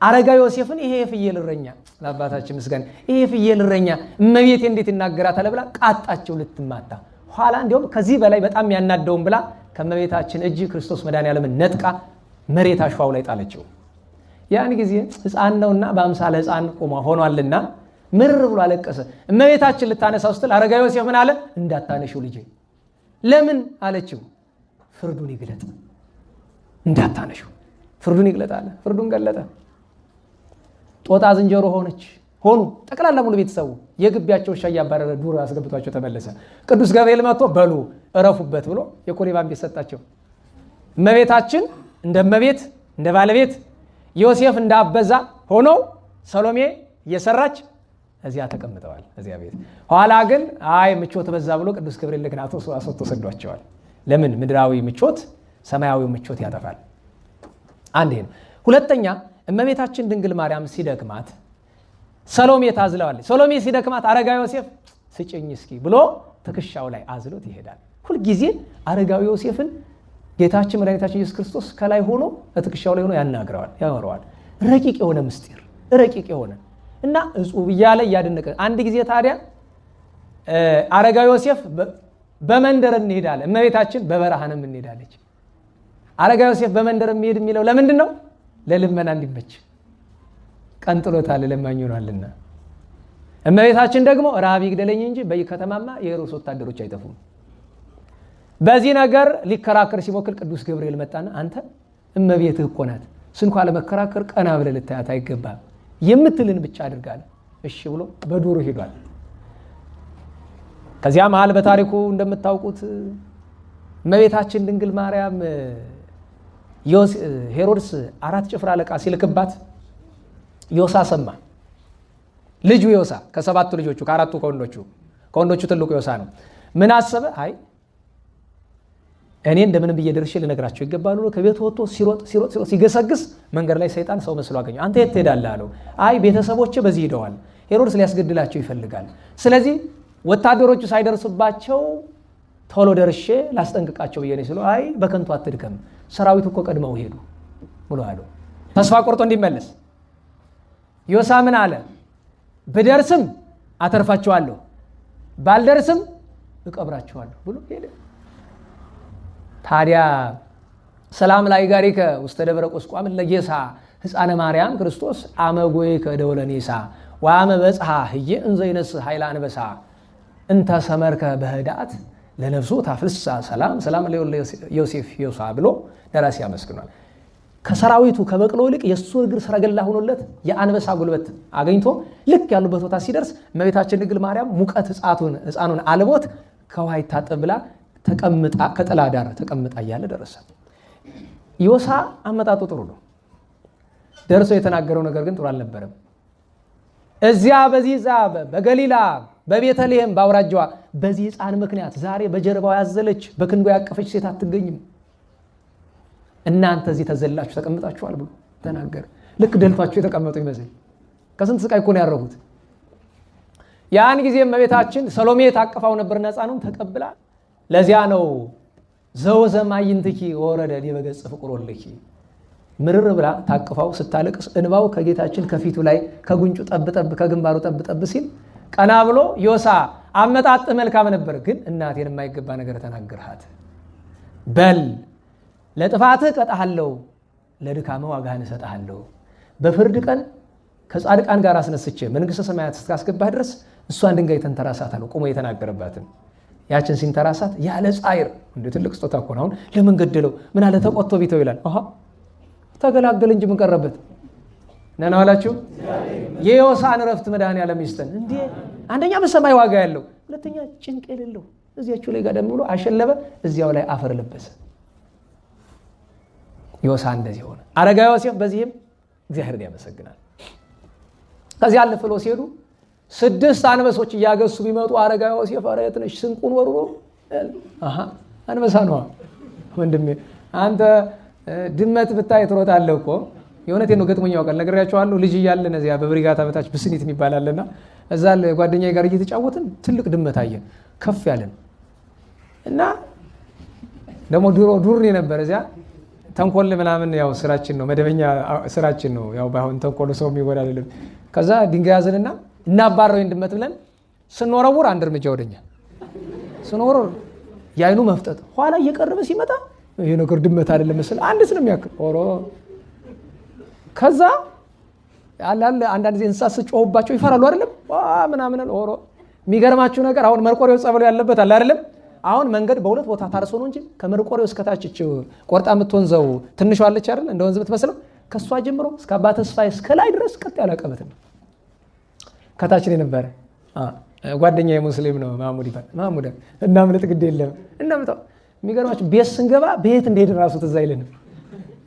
አረጋዊ ዮሴፍን ይሄ የፍየል እረኛ ለአባታችን ምስጋና ይሄ የፍየል እረኛ እመቤቴ እንዴት ይናገራታል ብላ ቃጣቸው ልትማታ። ኋላ እንዲያውም ከዚህ በላይ በጣም ያናደውን ብላ ከእመቤታችን እጅ ክርስቶስ መድኃኔዓለምን ነጥቃ መሬት አሸዋው ላይ ጣለችው። ያን ጊዜ ሕፃን ነውና በአምሳለ ሕፃን ቆሞ ሆኗልና ምር ብሎ አለቀሰ። እመቤታችን ልታነሳው ስትል አረጋዊ ዮሴፍ ምን አለ? እንዳታነሺው ልጄ። ለምን አለችው? ፍርዱን ይግለጥ። እንዳታነሺው ፍርዱን ይግለጥ አለ። ፍርዱን ገለጠ። ጦጣ ዝንጀሮ ሆኑ ጠቅላላ ሙሉ ቤተሰቡ። የግቢያቸው ሻይ ያባረረ ዱር አስገብቷቸው ተመለሰ። ቅዱስ ገብርኤል መጥቶ በሉ እረፉበት ብሎ የኮሌባን ቤት ሰጣቸው። እመቤታችን እንደ እመቤት እንደ ባለቤት፣ ዮሴፍ እንዳበዛ ሆኖ ሰሎሜ እየሰራች እዚያ ተቀምጠዋል እዚያ ቤት። ኋላ ግን አይ ምቾት በዛ ብሎ ቅዱስ ገብርኤል ለግናቶ አስወጥቶ ሰዷቸዋል። ለምን? ምድራዊ ምቾት ሰማያዊ ምቾት ያጠፋል። አንድ ይሄ ነው። ሁለተኛ እመቤታችን ድንግል ማርያም ሲደክማት ሰሎሜ ታዝለዋለች። ሰሎሜ ሲደክማት አረጋዊ ዮሴፍ ስጭኝ እስኪ ብሎ ትከሻው ላይ አዝሎት ይሄዳል። ሁልጊዜ አረጋዊ ዮሴፍን ጌታችን መድኃኒታችን ኢየሱስ ክርስቶስ ከላይ ሆኖ ትከሻው ላይ ሆኖ ያወራዋል። ረቂቅ የሆነ ምስጢር ረቂቅ የሆነ እና እጹብ እያለ እያደነቀ አንድ ጊዜ ታዲያ አረጋዊ ዮሴፍ በመንደር እንሄዳለን፣ እመቤታችን በበረሃንም እንሄዳለች። አረጋዊ ዮሴፍ በመንደር የሚሄድ የሚለው ለምንድን ነው? ለልመና እንዲመች ቀንጥሎታል፣ ለማኝ ሆኗልና። እመቤታችን ደግሞ ረሃብ ይግደለኝ እንጂ በየከተማማ የሄሮድስ ወታደሮች አይጠፉም። በዚህ ነገር ሊከራከር ሲሞክር ቅዱስ ገብርኤል መጣና አንተ እመቤትህ እኮ ናት፣ ስንኳ ለመከራከር ቀና ብለህ ልታያት አይገባም፣ የምትልን ብቻ አድርጋለህ። እሺ ብሎ በዱሩ ሄዷል። ከዚያ መሃል በታሪኩ እንደምታውቁት እመቤታችን ድንግል ማርያም ሄሮድስ 4 ጭፍራ አለቃ ሲልክባት ዮሳ ሰማ። ልጁ ዮሳ ከ7ቱ ልጆቹ ከ4ቱ ከወንዶቹ ትልቁ ዮሳ ነው። ምን አሰበ? አይ እኔ እንደምንም ብዬ ደርሼ ልነግራቸው ይገባሉ። ከቤት ወጥቶ ሲሮጥ ሲገሰግስ መንገድ ላይ ሰይጣን ሰው መስሎ አገኘው። አንተ የት ትሄዳለህ አለው። አይ ቤተሰቦቼ በዚህ ሄደዋል፣ ሄሮድስ ሊያስገድላቸው ይፈልጋል። ስለዚህ ወታደሮቹ ሳይደርሱባቸው ቶሎ ደርሼ ላስጠንቅቃቸው ብዬ ነው ሲለው፣ አይ በከንቱ አትድከም፣ ሰራዊቱ እኮ ቀድመው ሄዱ ብሎ አለው። ተስፋ ቆርጦ እንዲመለስ ዮሳ ምን አለ? ብደርስም አተርፋቸዋለሁ፣ ባልደርስም እቀብራቸዋለሁ ብሎ ሄደ። ታዲያ ሰላም ላይ ጋሪከ ውስተ ደብረ ቁስቋም ለጌሳ ሕፃነ ማርያም ክርስቶስ አመጎይከ ደወለ ኔሳ ወአመ በጽሐ ህየ እንዘ ይነስእ ኃይለ አንበሳ እንተ ሰመርከ በህዳት ለነፍሱ ታፍልሳ ሰላም ለዮሴፍ ዮሳ ብሎ ደራሲ ያመስግናል። ከሰራዊቱ ከበቅሎ ይልቅ የእሱ እግር ሰረገላ ሆኖለት የአንበሳ ጉልበት አገኝቶ ልክ ያሉበት ቦታ ሲደርስ እመቤታችን ድንግል ማርያም ሙቀት ሕፃኑን አልቦት ከውሃ ይታጠብ ብላ ተቀምጣ ከጥላ ዳር ተቀምጣ እያለ ደረሰ። ዮሳ አመጣጡ ጥሩ ነው። ደርሶ የተናገረው ነገር ግን ጥሩ አልነበረም። እዚያ በዚህ በገሊላ በቤተልሔም ባውራጃዋ በዚህ ሕፃን ምክንያት ዛሬ በጀርባው ያዘለች በክንዱ ያቀፈች ሴት አትገኝም። እናንተ እዚህ ተዘላችሁ ተቀምጣችኋል ብሎ ተናገረ። ልክ ደልቷችሁ የተቀመጡ ይመስል ከስንት ስቃይ እኮ ነው ያረፉት። ያን ጊዜ እመቤታችን ሰሎሜ ታቀፋው ነበርና ሕፃኑን ተቀብላ ለዚያ ነው ዘወዘማይንትኪ ወረደ ዲበገጽ ፍቁሮልኪ ምርር ብላ ታቅፋው ስታለቅስ እንባው ከጌታችን ከፊቱ ላይ ከጉንጩ ጠብጠብ ከግንባሩ ጠብጠብ ሲል ቀና ብሎ ዮሳ አመጣጥ መልካም ነበር፣ ግን እናቴን የማይገባ ነገር ተናገርሃት። በል ለጥፋትህ ቀጣሃለሁ፣ ለድካምህ ዋጋህን እሰጥሃለሁ። በፍርድ ቀን ከጻድቃን ጋር አስነስቼ መንግሥተ ሰማያት እስካስገባህ ድረስ እሷን ድንጋይ ተንተራሳት አለው። ቆሞ የተናገረባትን ያችን ሲንተራሳት ያለ ጻይር እንደ ትልቅ ስጦታ እኮ ነው። አሁን ለምን ገደለው ምን አለ ተቆጥቶ ቢተው ይላል። ተገላገለ እንጂ ምን ቀረበት? ነና ዋላችሁ። የዮሳን ረፍት መድኃኔዓለም ይስጠን። እንዴ አንደኛ በሰማይ ዋጋ ያለው፣ ሁለተኛ ጭንቅ የሌለው እዚያችሁ ላይ ጋር ደም ብሎ አሸለበ፣ እዚያው ላይ አፈር ለበሰ። ዮሳ እንደዚህ ሆነ። አረጋዊ ዮሴፍ በዚህም እግዚአብሔርን ያመሰግናል። ከዚያ አለፍ ብለው ሲሄዱ 6 አንበሶች እያገሱ ቢመጡ አረጋዊ ዮሴፍ ኧረ የት ነሽ ስንቁን ወርሮ አንበሳ ነዋ ወንድሜ አንተ ድመት ብታይ ትሮጣለህ እኮ። የእውነቴን ነው ገጥሞኝ ያውቃል። ነግሬያቸዋለሁ። ልጅ እያለን እዚያ በብሪጋታ በታች ብስኒት የሚባል አለና እዛ ጓደኛዬ ጋር እየተጫወትን ትልቅ ድመት አየን ከፍ ያለን እና ደግሞ ዱር ነበር እዚያ ተንኮል ምናምን ያው ስራችን ነው መደበኛ ስራችን ነው። ያው ባይሆን ተንኮል ሰው የሚጎዳ አይደለም። ከዛ ድንጋይ ያዘንና እናባረው ድመት ብለን ስንወረውር አንድ እርምጃ ወደኛ ስንወረውር ያይኑ መፍጠጥ ኋላ እየቀረበ ሲመጣ ይሄ ነገር ድመት አይደለም መሰል አንድ ስለሚያክል ኦሮ ከዛ አላለ አንዳንድ ጊዜ እንስሳት ጮህባቸው ይፈራሉ አይደለም ምናምን ኦሮ የሚገርማችሁ ነገር አሁን መርቆሬው ጸበሉ ያለበት አለ አይደለም አሁን መንገድ በሁለት ቦታ ታርሶ ነው እንጂ ከመርቆሬው እስከ ታች ቆርጣ የምትወንዘው ትንሿ አለች አይደል እንደ ወንዝ የምትመስለው ከሷ ጀምሮ እስከ አባ ተስፋዬ እስከ ላይ ድረስ ቀጥ ያለ ቀበት ነው ከታች ነው ነበር ጓደኛዬ ሙስሊም ነው ማሙድ ይባል ማሙድ እና ምንጥ ግድ የለም እንደምታው የሚገርማችሁ ቤት ስንገባ ቤት እንደሄድ ራሱ ትዝ አይልንም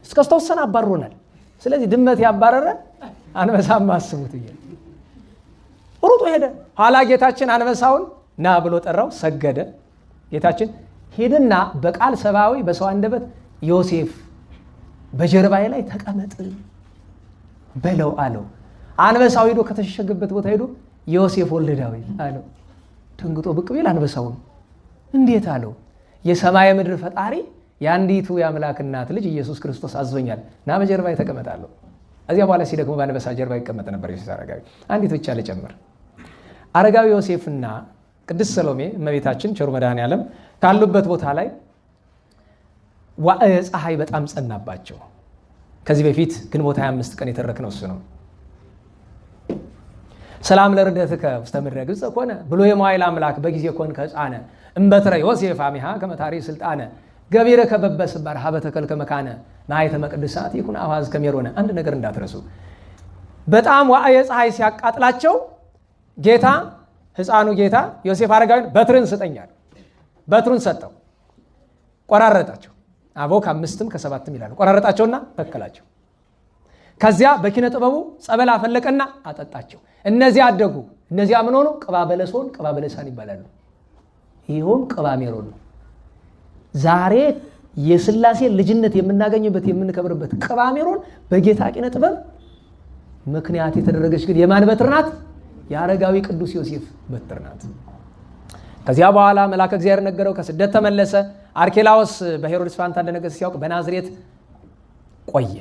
እስከስተወሰነ አባሮናል። ስለዚህ ድመት ያባረረ አንበሳም አስቡት ይላል ሩጦ ሄደ። ኋላ ጌታችን አንበሳውን ና ብሎ ጠራው ሰገደ። ጌታችን ሄደና በቃል ሰባዊ በሰው አንደበት ዮሴፍ በጀርባዬ ላይ ተቀመጥ በለው አለው። አንበሳው ሄዶ ከተሸሸገበት ቦታ ሄዶ ዮሴፍ ወልደ ዳዊት አለው። ደንግጦ ብቅ ቢል አንበሳው እንዴት አለው የሰማይ ምድር ፈጣሪ ያንዲቱ የአምላክ እናት ልጅ ኢየሱስ ክርስቶስ አዞኛል ና በጀርባዬ ተቀመጣለሁ። እዚያ በኋላ ሲደክሞ በአንበሳ ጀርባ ይቀመጥ ነበር ዮሴፍ አረጋዊ። አንዲት ብቻ ልጨምር። አረጋዊ ዮሴፍና ቅድስት ሰሎሜ እመቤታችን ቸሩ መድኃኔዓለም ካሉበት ቦታ ላይ ዋዕየ ፀሐይ በጣም ጸናባቸው። ከዚህ በፊት ግንቦት 25 ቀን የተረክነው እሱ ነው። ሰላም ለርደትከ ውስተ ምድረ ግብፅ ኮነ ብሎ የመዋዕል አምላክ በጊዜ ኮንከ ሕፃነ እምበትረ ዮሴፍ አሚሃ ከመታሪ ስልጣነ ገቢረ ከበበስባር ሀበተከልከ መካነ ማኅተመ ቅድሳት ይኩን አዋዝ ከሜሮነ። አንድ ነገር እንዳትረሱ። በጣም ዋዕየ ፀሐይ ሲያቃጥላቸው ጌታ ሕፃኑ ጌታ ዮሴፍ አረጋዊን በትርን ስጠኛል። በትሩን ሰጠው። ቆራረጣቸው። አበው ከ5ም ከ7ም ይላሉ። ቆራረጣቸውና ተከላቸው። ከዚያ በኪነ ጥበቡ ጸበል አፈለቀና አጠጣቸው። እነዚያ አደጉ። እነዚያ ምን ሆኑ? ቅባ በለሶን ቅባ በለሳን ይባላሉ። ይሁን ቅባ ሜሮን ነው። ዛሬ የሥላሴ ልጅነት የምናገኝበት የምንከብርበት ቅባ ሜሮን በጌታ ኪነ ጥበብ ምክንያት የተደረገች ግን የማን በትር ናት? የአረጋዊ ቅዱስ ዮሴፍ በትር ናት። ከዚያ በኋላ መልአከ እግዚአብሔር ነገረው። ከስደት ተመለሰ። አርኬላዎስ በሄሮድስ ፋንታ እንደነገሰ ሲያውቅ በናዝሬት ቆየ።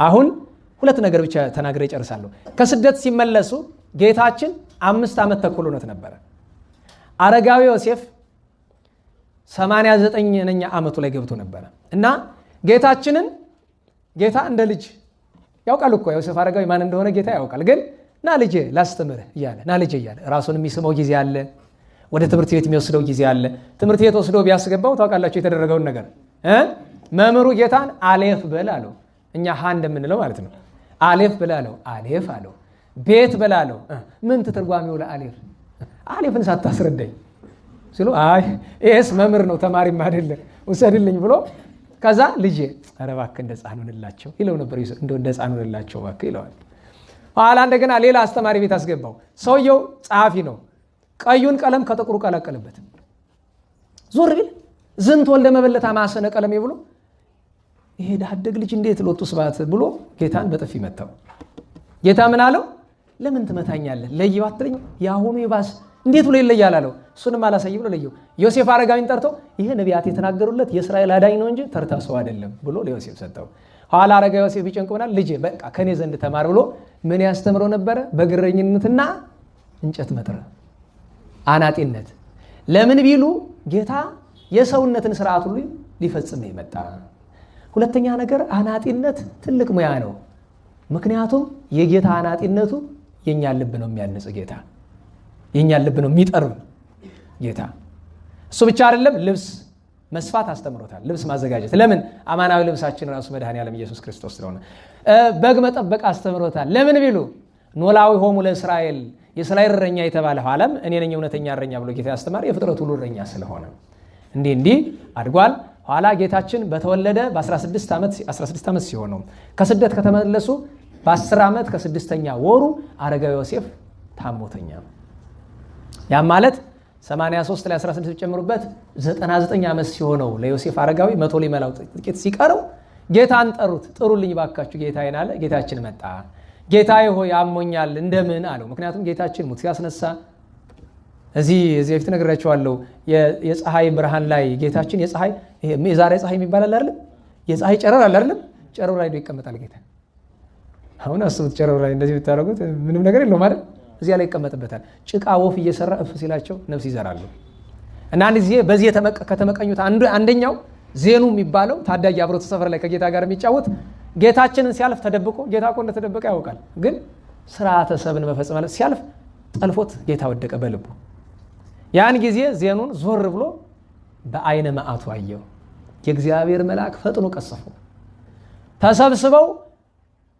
አሁን 2 ነገር ብቻ ተናግሬ እጨርሳለሁ። ከስደት ሲመለሱ ጌታችን 5 ዓመት ተኩል ሆኖት ነበረ። አረጋዊ ዮሴፍ 89ኛ ዓመቱ ላይ ገብቶ ነበረ እና ጌታችንን ጌታ እንደ ልጅ ያውቃል እኮ ዮሴፍ አረጋዊ ማን እንደሆነ ጌታ ያውቃል። ግን ና ልጄ ላስተምርህ እያለ ና ልጄ እያለ ራሱን የሚስመው ጊዜ አለ። ወደ ትምህርት ቤት የሚወስደው ጊዜ አለ። ትምህርት ቤት ወስዶ ቢያስገባው ታውቃላችሁ የተደረገውን ነገር መምህሩ ጌታን አሌፍ በል አለው። እኛ ሀ እንደምንለው ማለት ነው። አሌፍ በል አለው። አሌፍ አለው። ቤት በል አለው። ምን ትርጓሜው ለአሌፍ? አሌፍን ሳታስረዳኝ ሲሉ አይ ይሄስ መምህር ነው ተማሪም አይደለ ውሰድልኝ ብሎ ከዛ ልጄ ኧረ እባክህ እንደ ሕፃን ሁንላቸው ይለው ነበር። እንደው እንደ ሕፃን ሁንላቸው እባክህ ይለዋል። ኋላ እንደገና ሌላ አስተማሪ ቤት አስገባው። ሰውየው ጸሐፊ ነው። ቀዩን ቀለም ከጥቁሩ ቀላቀለበት። ዞር ቢል ዝንት ወልደ መበለት አማሰነ ቀለሜ ብሎ ይሄ ዳደግ ልጅ እንዴት ሎቱ ስባት ብሎ ጌታን በጥፊ መታው። ጌታ ምን አለው? ለምን ትመታኛለህ? ለየው አትለኝ? ያሁኑ ይባስ እንዴት ብሎ ይለያል አለው። እሱንም አላሳይ ብሎ ለየው። ዮሴፍ አረጋዊን ጠርቶ ይሄ ነቢያት የተናገሩለት የእስራኤል አዳኝ ነው እንጂ ተርታ ሰው አይደለም ብሎ ለዮሴፍ ሰጠው። ኋላ አረጋዊ ዮሴፍ ቢጨንቁናል ልጄ በቃ ከኔ ዘንድ ተማር ብሎ ምን ያስተምረው ነበረ? በግረኝነትና እንጨት መጥረ አናጢነት። ለምን ቢሉ ጌታ የሰውነትን ስርዓት ሁሉ ሊፈጽም የመጣ። ሁለተኛ ነገር አናጢነት ትልቅ ሙያ ነው። ምክንያቱም የጌታ አናጢነቱ የኛን ልብ ነው የሚያንጽ ጌታ፣ የኛን ልብ ነው የሚጠርብ ጌታ። እሱ ብቻ አይደለም፣ ልብስ መስፋት አስተምሮታል። ልብስ ማዘጋጀት ለምን? አማናዊ ልብሳችን ራሱ መድኃኔዓለም ኢየሱስ ክርስቶስ ስለሆነ። በግ መጠበቅ አስተምሮታል። ለምን ቢሉ ኖላዊ ሆሙ ለእስራኤል የእስራኤል እረኛ የተባለ ኋላም እኔ ነኝ እውነተኛ እረኛ ብሎ ጌታ ያስተማር የፍጥረት ሁሉ እረኛ ስለሆነ እንዲህ አድጓል። ኋላ ጌታችን በተወለደ በ16 ዓመት ሲሆነው ከስደት ከተመለሱ በ10 ዓመት ከ6ኛ ወሩ አረጋዊ ዮሴፍ ታሞተኛ። ያም ማለት 83 ላይ 16 ጨምሩበት 99 ዓመት ሲሆነው ለዮሴፍ አረጋዊ 100 ሊመላው ጥቂት ሲቀረው ጌታን ጠሩት። ጥሩልኝ ባካችሁ ጌታዬን አለ። ጌታችን መጣ። ጌታዬ ሆይ አሞኛል እንደምን አለው። ምክንያቱም ጌታችን ሙት ሲያስነሳ እዚህ በፊት ነግሬያቸዋለሁ። የፀሐይ ብርሃን ላይ ጌታችን የዛሬ ፀሐይ የሚባል አለ አይደል? የፀሐይ ጨረር አለ አይደል? ጨረር ላይ ይቀመጣል ጌታ። አሁን አስቡት፣ ጨረር ላይ እንደዚህ ብታደርጉት ምንም ነገር የለውም አይደል? እዚያ ላይ ይቀመጥበታል። ጭቃ ወፍ እየሰራ እፍ ሲላቸው ነፍስ ይዘራሉ። እና አንድ ጊዜ በዚህ ከተመቀኙት አንደኛው ዜኑ የሚባለው ታዳጊ አብሮ ተሰፈር ላይ ከጌታ ጋር የሚጫወት ጌታችንን ሲያልፍ ተደብቆ ጌታ እኮ እንደተደበቀ ያውቃል። ግን ስርዓተ ሰብን መፈጸም ማለት ሲያልፍ ጠልፎት ጌታ ወደቀ በልቡ። ያን ጊዜ ዜኑን ዞር ብሎ በአይነ መዓቱ አየው። የእግዚአብሔር መልአክ ፈጥኖ ቀሰፈው። ተሰብስበው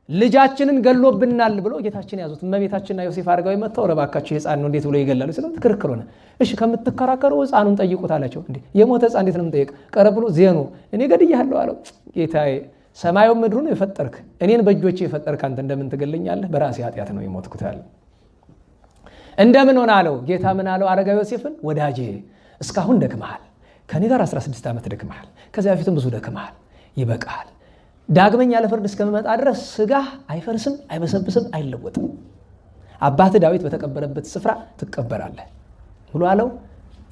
ልጃችንን ገሎብናል ብሎ ጌታችን ያዙት። እመቤታችንና ዮሴፍ አረጋዊ መጥተው ረባካችሁ ሕፃን ነው እንዴት ብሎ ይገላሉ ሲሉ ክርክር ሆነ። እሺ ከምትከራከሩ ሕፃኑን ጠይቁት አላቸው። እንዴ የሞተ ሕፃን እንዴት ነው የምጠይቅ? ቀረብ ብሎ ዜኑ እኔ ገድያለሁ አለው። ጌታዬ ሰማዩን ምድሩን የፈጠርክ እኔን በእጆቼ የፈጠርክ አንተ እንደምን ትገለኛለህ? በራሴ ኃጢአት ነው የሞትኩት አለ። እንደምን ሆነ አለው። ጌታ ምን አለው? አረጋዊ ዮሴፍን ወዳጄ እስካሁን ደክመሃል፣ ከኔ ጋር 16 ዓመት ደክመሃል፣ ከዚያ በፊትም ብዙ ደክመሃል፣ ይበቃል። ዳግመኛ ለፍርድ እስከመጣ ድረስ ስጋህ አይፈርስም፣ አይበሰብስም፣ አይለወጥም። አባትህ ዳዊት በተቀበረበት ስፍራ ትቀበራለህ ብሎ አለው።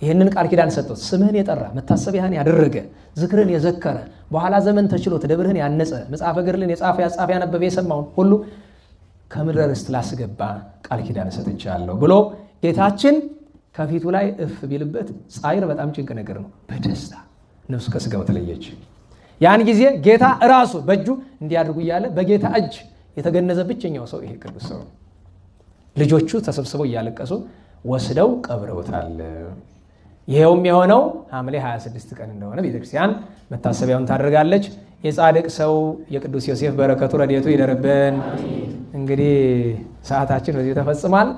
ይህንን ቃል ኪዳን ሰጠው። ስምህን የጠራ መታሰቢያህን ያደረገ ዝክርን የዘከረ በኋላ ዘመን ተችሎት ደብርህን ያነጸ መጽሐፈ ገድልን የጻፈ ያጻፈ ያነበበ የሰማውን ሁሉ ከምድረ ርስት ላስገባ ቃል ኪዳን ሰጥቻለሁ ብሎ ጌታችን ከፊቱ ላይ እፍ ቢልበት ጻይር በጣም ጭንቅ ነገር ነው። በደስታ ነፍሱ ከስጋው ተለየች። ያን ጊዜ ጌታ እራሱ በእጁ እንዲያድርጉ እያለ በጌታ እጅ የተገነዘ ብቸኛው ሰው ይሄ ቅዱስ ሰው። ልጆቹ ተሰብስበው እያለቀሱ ወስደው ቀብረውታል። ይሄውም የሆነው ሐምሌ 26 ቀን እንደሆነ ቤተክርስቲያን መታሰቢያውን ታደርጋለች። የጻድቅ ሰው የቅዱስ ዮሴፍ በረከቱ ረድኤቱ ይደርብን። እንግዲህ ሰዓታችን በዚህ ተፈጽሟል።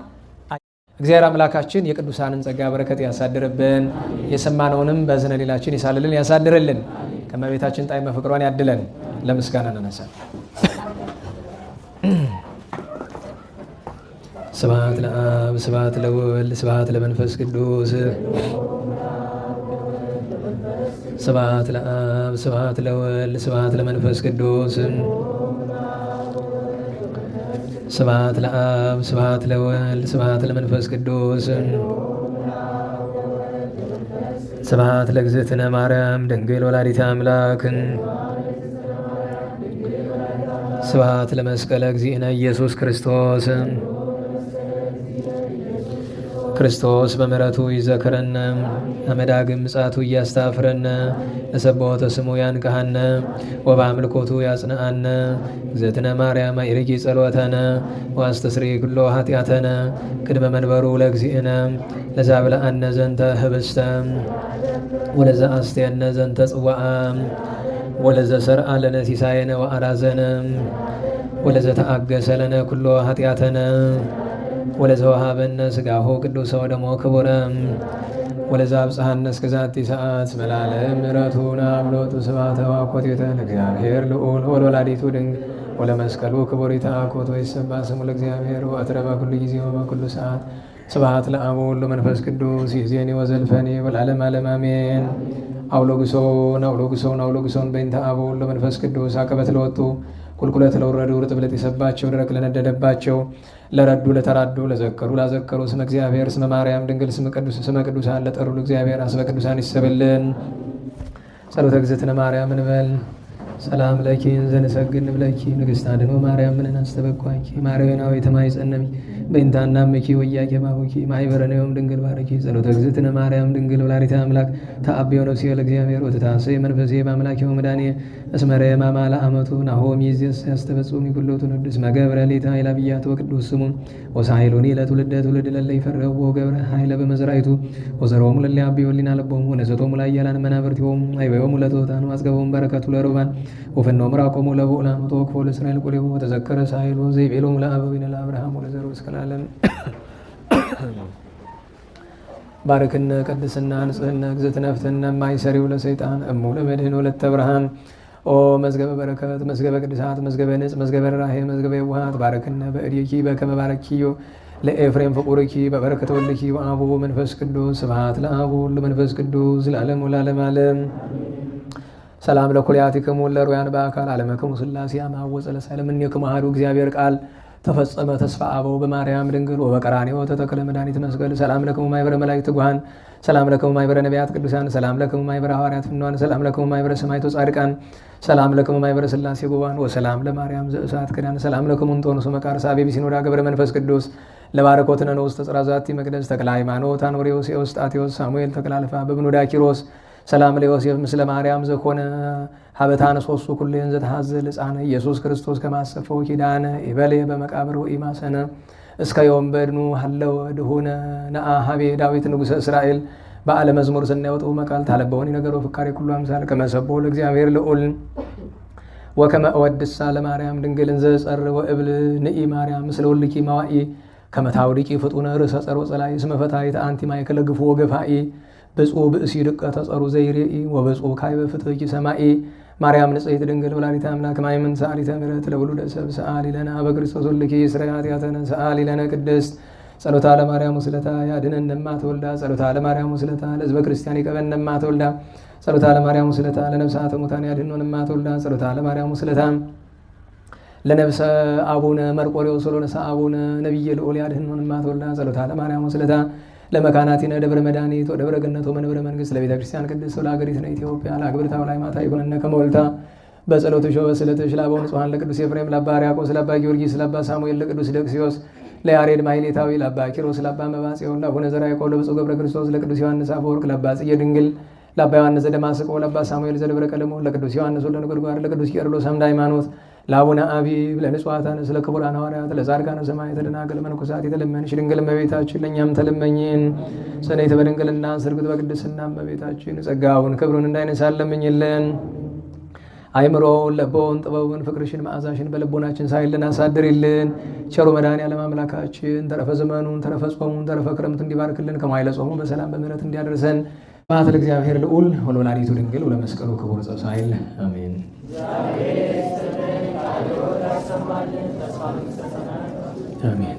እግዚአብሔር አምላካችን የቅዱሳንን ጸጋ በረከት ያሳድርብን። የሰማነውንም በዝነ ሌላችን ይሳልልን ያሳድርልን። ከመቤታችን ጣዕመ ፍቅሯን ያድለን። ለምስጋና እንነሳ። ስብሐት ለአብ ስብሐት ለወልድ ስብሐት ለመንፈስ ቅዱስ ስብሐት ለአብ ስብሐት ለወልድ ስብሐት ለመንፈስ ቅዱስ ስብሐት ለአብ ስብሐት ለወልድ ስብሐት ለመንፈስ ቅዱስ ስብሐት ለእግዝእትነ ማርያም ድንግል ወላዲተ አምላክ ስብሐት ለመስቀለ እግዚእነ ኢየሱስ ክርስቶስ ክርስቶስ በምሕረቱ ይዘክረነ አመዳግም ምጽአቱ እያስታፍረነ ለሰብሖተ ስሙ ያንቅሐነ ወበአምልኮቱ ያጽንዓነ እግዝእትነ ማርያም አይርጊ ጸሎተነ ወአስተስሪ ኩሎ ኃጢአተነ ቅድመ መንበሩ ለእግዚእነ ለዛብልዐነ ዘንተ ህብስተ ወለዘ አስተየነ ዘንተ ጽዋዓ ወለዘ ሰርዐ ለነ ሲሳየነ ወአራዘነ ወለዘ ተአገሰ ለነ ኩሎ ኃጢአተነ ወለዘ ወሀበነ ሥጋሁ ቅዱሰ ወደሞ ክቡረ ወለዘ አብጽሐነ እስከ ዛቲ ሰዓት መላለም ምሕረቱ ናብሎቱ ስብሐተ ወአኮቴተ ለእግዚአብሔር ልዑል ወለወላዲቱ ድንግል ወለመስቀሉ ክቡር ይትአኮት ወይትሰብሐ ስሙ ለእግዚአብሔር ወአትረ በኩሉ ጊዜ ወበኩሉ ሰዓት ስብሐት ለአብ ወወልድ ወመንፈስ ቅዱስ ይእዜኒ ወዘልፈኒ ወለዓለመ ዓለም አሜን። አውሎግሶን በእንተ አብ ወወልድ ወመንፈስ ቅዱስ አቀበት ለወጡ ቁልቁለት ለወረዱ ርጥብ ለጤሰባቸው ደረቅ ለነደደባቸው ለረዱ ለተራዱ ለዘከሩ ላዘከሩ ስመ እግዚአብሔር ስመ ማርያም ድንግል ስመ ቅዱሳን ለጠሩ ለእግዚአብሔር አስበ ቅዱሳን ይሰብልን። ጸሎተ እግዝእትነ ማርያም እንበል። ሰላም ለኪ ዘንሰግድ ብለኪ ንግሥት አድኖ ማርያም ምን አስተበኳኪ ማርያናዊ ተማይጸነሚ በእንታና መኪ ወያቄ ባቡኪ ማይበረኔውም ድንግል ባረኪ ጸሎተ እግዝእትነ ማርያም ድንግል ወላዲተ አምላክ ተአብዮ ነፍሴ ለእግዚአብሔር ወተታሰይ መንፈሴ በአምላኬ ወመድኃኔ እስመረ የማማላ አመቱ ናሆም ይዝስ ያስተበጹም ይኩሎቱ ንድስ መገብረ ሌታ ኃይለ አብያት ወቅዱስ ስሙ ወሳይሎኒ ለትውልደ ትውልድ ለለ ይፈረው ወገብረ ኃይለ በመዝራይቱ ወዘሮሙ ለለ አብዮ ሊና ለቦሙ ወነዘቶሙ ላይ ያላን መናብርቲሆሙ አይበዮሙ ለተወታኑ አስገቦሙ በረከቱ ለሩባን ወፈነው ምራቆሙ ለቦላም ተወክፎ ለእስራኤል ቁሌው ወተዘከረ ሳይሎ ዘይቤሎም ለአበዊነ ለአብርሃም ወለዘሩ እስከላለም ባርክነ ቅድስና ንጽህና እግዝእትነ ፍትሕነ ማይሰሪው ለሰይጣን እሙ ለመድህን ወለተ ብርሃን ኦ መዝገበ በረከት መዝገበ ቅዱሳት መዝገበ ንጽ መዝገበ ራሄ መዝገበ የዋሃት ባረክነ በእዴኪ በከመ ባረኪዮ ለኤፍሬም ፍቁርኪ በበረከተ ወልድኪ ወአቡ መንፈስ ቅዱስ ስብሐት ለአቡ ለመንፈስ ቅዱስ ለዓለም ወለዓለም ዓለም። ሰላም ለኩልያቲክሙ ለሩያን በአካል ዓለመክሙ ሥላሴ አማወፀ ለሰላም እምኔክሙ አሐዱ እግዚአብሔር ቃል ተፈጸመ ተስፋ አበው በማርያም ድንግል ወበቀራንዮ ተተክለ መድኃኒት መስቀል ሰላም ለክሙ ማኅበረ መላእክት ትጉሃን ሰላም ለክሙ ማኅበረ ነቢያት ቅዱሳን ሰላም ለክሙ ማኅበረ ሐዋርያት ፍኑናን ሰላም ለክሙ ማኅበረ ሰማዕታት ጻድቃን ሰላም ለክሙ ማኅበረ ሥላሴ ጉባን ወሰላም ለማርያም ዘእሳት ክዳን ሰላም ለክሙ እንጦንሱ መቃርስ አቤ ቢሲኖዳ ገብረ መንፈስ ቅዱስ ለባረኮትነ ንዑስ ተጽራዛቲ መቅደስ ተክለ ሃይማኖት አኖሬዎስ ኤዎስጣቴዎስ ሳሙኤል ተክላልፋ በብኑዳ ኪሮስ ሰላም ለዮሴፍ ምስለ ማርያም ዘኮነ ሀበታነ ሶሱ ኩሌን ዘተሐዘል ሕፃነ ኢየሱስ ክርስቶስ ከማሰፈው ኪዳነ ይበሌ በመቃብር ወኢማሰነ እስከ ዮም በድኑ ሀለው ድሁነ ነአ ሀቤ ዳዊት ንጉሠ እስራኤል በዓለ መዝሙር ስናየወጡ መቃል ታለበውን ነገሮ ፍካሬ ኩሉ አምሳል ከመሰቦ ለእግዚአብሔር ልዑል ወከመ እወድሳ ለማርያም ድንግል እንዘ ጸር ወእብል ንኢ ማርያም ምስለ ወልኪ ማዋኢ ከመታውዲቂ ፍጡነ ርእሰ ጸር ወጸላይ እስመ ፈታይት አንቲ ማእከለ ግፉ ወገፋኢ ብፁዕ ብእሲ ድቀ ተጸሩ ዘይርኢ ወብፁዕ ካይበ ፍትሕኪ ሰማኢ ማርያም ንጽሕት ድንግል ወላዲተ አምላክ ማይምን ሰአሊተ ምሕረት ለውሉደ ሰብ ሰአሊ ለነ በክርስቶስ ወልድኪ ስረይ ኃጢአተነ ሰአሊ ለነ ቅድስት ጸሎታ ለማርያም ወስለታ ያድነን እማ ተወልዳ ጸሎታ ለማርያም ወስለታ ለሕዝበ ክርስቲያን ይቀበን እማ ተወልዳ ጸሎታ ለማርያም ወስለታ ለነፍሳተ ሙታን ያድነን እማ ተወልዳ ጸሎታ ለማርያም ወስለታ ለነብሰ አቡነ መርቆሬዎስ ወለነሳ አቡነ ነቢየ ልዑል ያድህኖን እማ ተወልዳ ጸሎታ ለማርያም ወስለታ ለመካናቲነ ደብረ መድኃኒት ወደብረ ገነት ወመንበረ መንግሥት ለቤተ ክርስቲያን ቅድስት ወለሀገሪትነ ኢትዮጵያ ለአግብርታ ወላይ ማታ ይኩነነ ከመ ወልታ በጸሎትሽ ወበስዕለትሽ ለአበው ንጹሐን ለቅዱስ ኤፍሬም ለአባ ሕርያቆስ ለአባ ጊዮርጊስ ለአባ ሳሙኤል ለቅዱስ ደክስዮስ ለያሬድ ማሕሌታዊ ለአባ ኪሮስ ለአባ መባጽዮን ለአቡነ ዘርዓ ያዕቆብ ለብፁዕ ገብረ ክርስቶስ ለቅዱስ ዮሐንስ አፈወርቅ ለአባ ጽጌ ድንግል ለአባ ዮሐንስ ዘደማስቆ ለአባ ሳሙኤል ዘደብረ ቀለሞን ለቅዱስ ዮሐንስ ወልደ ነጎድጓድ ለቅዱስ ቄርሎስ አምደ ሃይማኖት ለአቡነ አቢብ ለንጹሐን ስለ ክቡራን ሐዋርያት ለጻድቃነ ሰማዕታት ለደናግል መነኮሳት የተለመንሽ ድንግል እመቤታችን ለእኛም ተለመኝን። ሰኔት በድንግልና ስርጉት በቅድስና እመቤታችን ጸጋውን ክብሩን እንዳይነሳን ለምኝልን። አይምሮውን ለቦውን ጥበቡን ፍቅርሽን መዓዛሽን በልቦናችን ሳይልን አሳድሪልን። ቸሩ መድኃኔዓለም አምላካችን ተረፈ ዘመኑን ተረፈ ጾሙን ተረፈ ክረምት እንዲባርክልን ከማይለ ጾሙ በሰላም በምሕረት እንዲያደርሰን ስብሐት ለእግዚአብሔር ልዑል ወለወላዲቱ ድንግል ወለመስቀሉ ክቡር ጸብሳይል አሜን። አሜን።